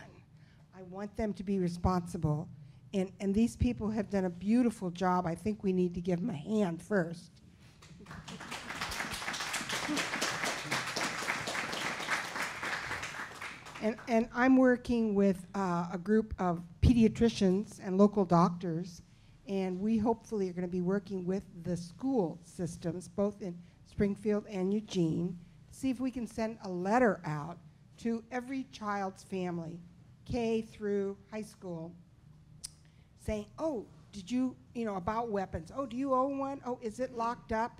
I want them to be responsible. And these people have done a beautiful job. I think we need to give them a hand first. And I'm working with a group of pediatricians and local doctors, and we hopefully are going to be working with the school systems, both in Springfield and Eugene, to see if we can send a letter out to every child's family, K through high school, saying, oh, did you, about weapons. Oh, do you own one? Oh, is it locked up?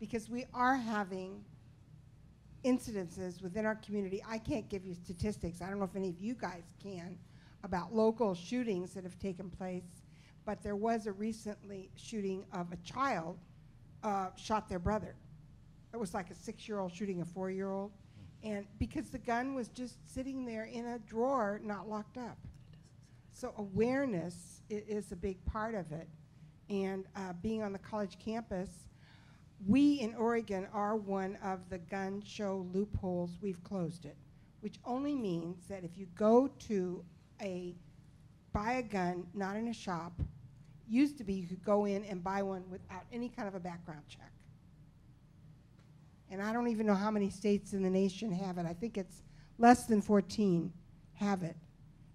Because we are having incidences within our community. I can't give you statistics. I don't know if any of you guys can, about local shootings that have taken place. But there was a recently shooting of a child shot their brother. It was like a 6-year-old shooting a 4-year-old. And because the gun was just sitting there in a drawer, not locked up. So awareness is a big part of it. And being on the college campus, we in Oregon are one of the gun show loopholes. We've closed it, which only means that if you go to buy a gun, not in a shop, used to be you could go in and buy one without any kind of a background check. And I don't even know how many states in the nation have it. I think it's less than 14 have it.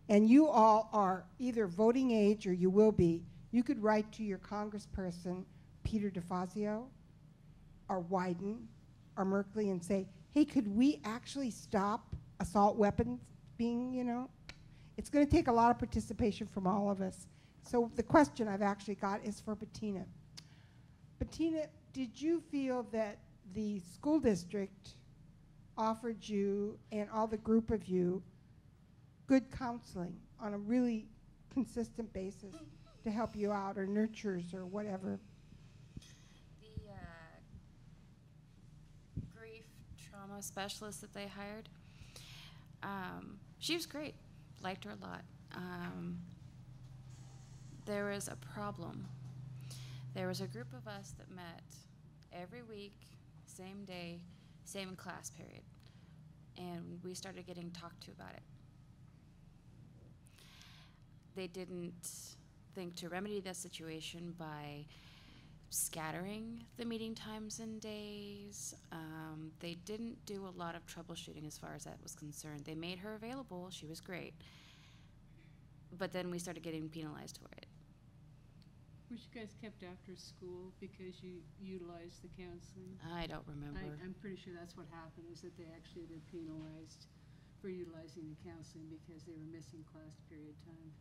And you all are either voting age or you will be. You could write to your congressperson, Peter DeFazio, or Wyden, or Merkley, and say, hey, could we actually stop assault weapons being, It's going to take a lot of participation from all of us. So the question I've actually got is for Betina. Betina, did you feel that the school district offered you and all the group of you good counseling on a really consistent basis to help you out, or nurtures, or whatever? The grief trauma specialist that they hired, she was great. Liked her a lot. There was a problem. There was a group of us that met every week, same day, same class period, and we started getting talked to about it. They didn't think to remedy the situation by scattering the meeting times and days. They didn't do a lot of troubleshooting as far as that was concerned. They made her available. She was great. But then we started getting penalized for it. Were you guys kept after school because you utilized the counseling? I don't remember. I'm pretty sure that's what happened, is that they actually were penalized for utilizing the counseling because they were missing class period time.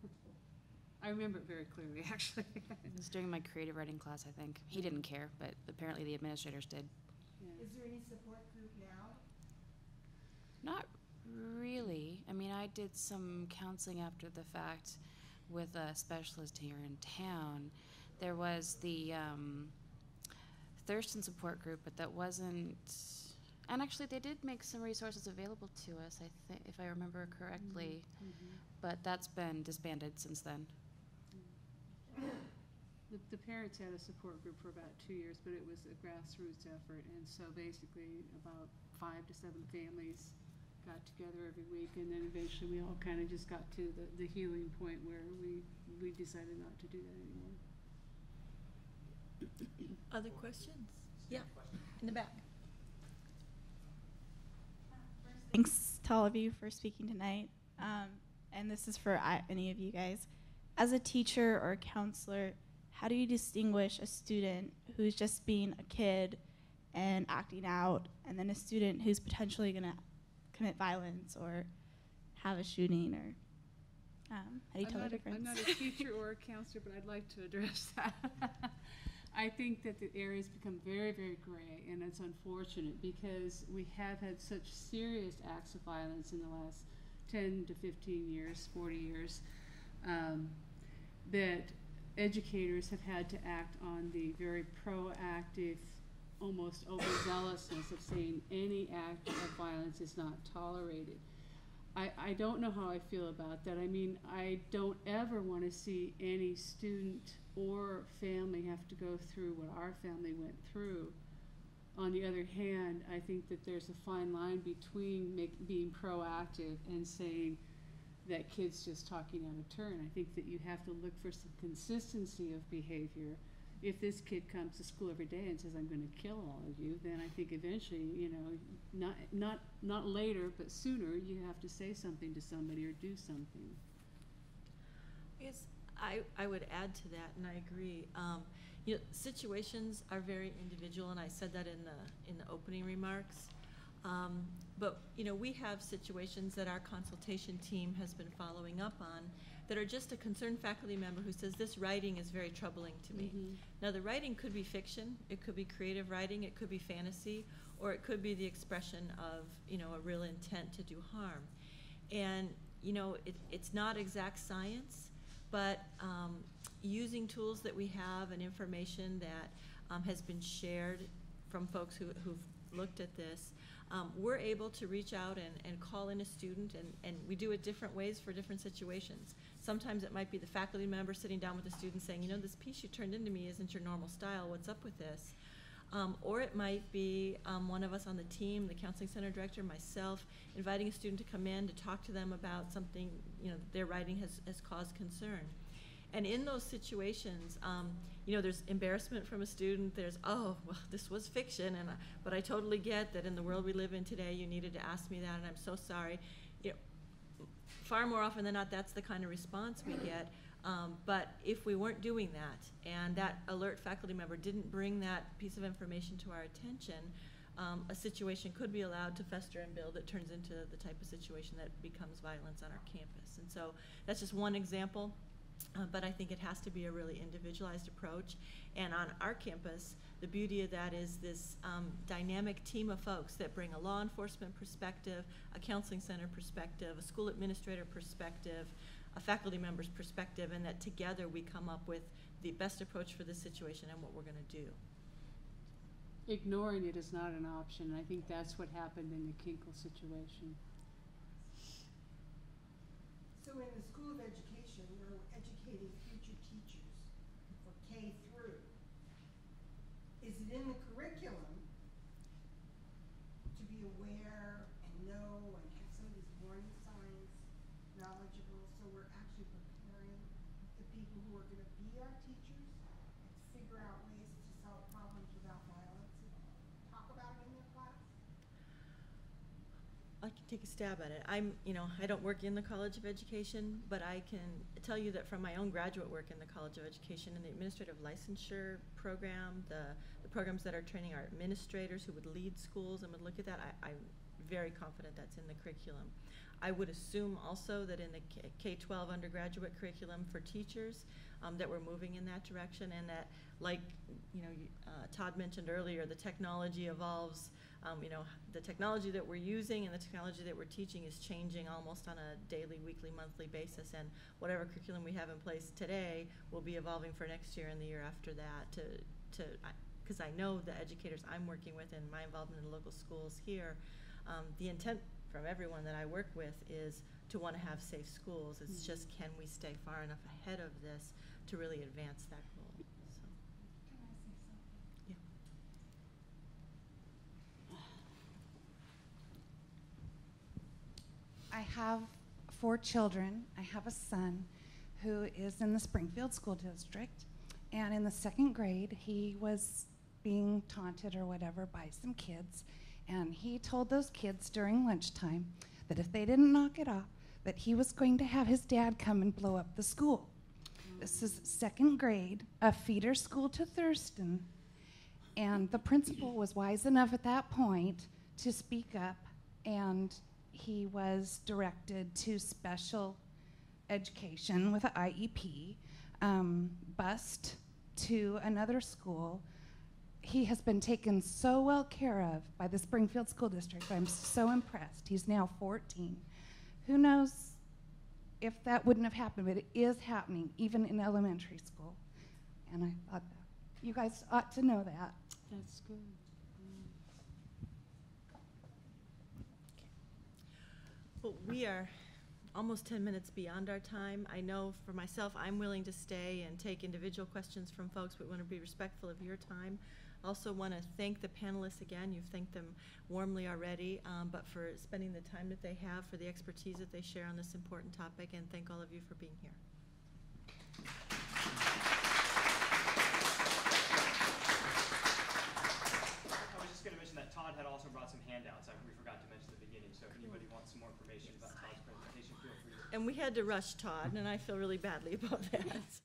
I remember it very clearly, actually. It was during my creative writing class, I think. He didn't care, but apparently the administrators did. Yeah. Is there any support group now? Not really. I mean, I did some counseling after the fact with a specialist here in town. There was the Thurston support group, but that wasn't. And actually, they did make some resources available to us, I think, if I remember correctly. Mm-hmm. But that's been disbanded since then. The parents had a support group for about 2 years, but it was a grassroots effort, and so basically about 5 to 7 families got together every week, and then eventually we all kind of just got to the healing point where we decided not to do that anymore. Other questions? Yeah, in the back. Thanks to all of you for speaking tonight. And this is for any of you guys. As a teacher or a counselor, how do you distinguish a student who's just being a kid and acting out, and then a student who's potentially going to commit violence or have a shooting, or how do you tell the difference? I'm not a teacher or a counselor, but I'd like to address that. I think that the areas become very, very gray, and it's unfortunate because we have had such serious acts of violence in the last 10 to 15 years, 40 years, that educators have had to act on the very proactive, almost overzealousness of saying any act of violence is not tolerated. I don't know how I feel about that. I mean, I don't ever want to see any student or family have to go through what our family went through. On the other hand, I think that there's a fine line between being proactive and saying that kid's just talking out of turn. I think that you have to look for some consistency of behavior. If this kid comes to school every day and says, "I'm going to kill all of you," then I think eventually, you know, not later, but sooner, you have to say something to somebody or do something. Yes, I would add to that, and I agree. You know, situations are very individual, and I said that in the opening remarks. But you know, we have situations that our consultation team has been following up on that are just a concerned faculty member who says, "This writing is very troubling to me." Mm-hmm. Now, the writing could be fiction, it could be creative writing, it could be fantasy, or it could be the expression of, you know, a real intent to do harm. And you know, it's not exact science, but using tools that we have and information that has been shared from folks who've looked at this, we're able to reach out and call in a student, and we do it different ways for different situations. Sometimes it might be the faculty member sitting down with the student saying, "You know, this piece you turned into me isn't your normal style, what's up with this?" Or it might be one of us on the team, the counseling center director, myself, inviting a student to come in to talk to them about something, you know, their writing has caused concern. And in those situations, you know, there's embarrassment from a student. There's, "Oh, well, this was fiction, but I totally get that in the world we live in today, you needed to ask me that, and I'm so sorry." You know, far more often than not, that's the kind of response we get. But if we weren't doing that, and that alert faculty member didn't bring that piece of information to our attention, a situation could be allowed to fester and build that turns into the type of situation that becomes violence on our campus. And so that's just one example. But I think it has to be a really individualized approach. And on our campus, the beauty of that is this dynamic team of folks that bring a law enforcement perspective, a counseling center perspective, a school administrator perspective, a faculty member's perspective, and that together we come up with the best approach for the situation and what we're going to do. Ignoring it is not an option, and I think that's what happened in the Kinkle situation. So in the School of Education, we're educating future teachers for K through. Is it in the curriculum to be aware and know and have some of these warning signs knowledgeable, so we're actually preparing the people who are going to be our teachers and figure out ways to solve problems without violence and talk about it in their class? I can take a stab at it. I don't work in the College of Education, but I can tell you that from my own graduate work in the College of Education and the administrative licensure program, the programs that are training our administrators who would lead schools and would look at that, I'm very confident that's in the curriculum. I would assume also that in the K-12 undergraduate curriculum for teachers, that we're moving in that direction, and that, like Todd mentioned earlier, the technology evolves. The technology that we're using and the technology that we're teaching is changing almost on a daily, weekly, monthly basis, and whatever curriculum we have in place today will be evolving for next year and the year after that because I know the educators I'm working with and my involvement in the local schools here, the intent from everyone that I work with is to want to have safe schools. It's just, can we stay far enough ahead of this to really advance that goal? So. Can I say something? Yeah. I have 4 children. I have a son who is in the Springfield School District, and in the 2nd grade, he was being taunted or whatever by some kids, and he told those kids during lunchtime that if they didn't knock it off, that he was going to have his dad come and blow up the school. This is 2nd grade, a feeder school to Thurston, and the principal was wise enough at that point to speak up, and he was directed to special education with an IEP, bused to another school. He has been taken so well care of by the Springfield School District. I'm so impressed. He's now 14. Who knows if that wouldn't have happened, but it is happening, even in elementary school. And I thought that you guys ought to know that. That's good. Well, we are almost 10 minutes beyond our time. I know for myself, I'm willing to stay and take individual questions from folks, but we want to be respectful of your time. Also want to thank the panelists again. You've thanked them warmly already, but for spending the time that they have, for the expertise that they share on this important topic, and thank all of you for being here. I was just going to mention that Todd had also brought some handouts. We forgot to mention at the beginning, so if anybody wants some more information about Todd's presentation, feel free to. And we had to rush Todd, and I feel really badly about that.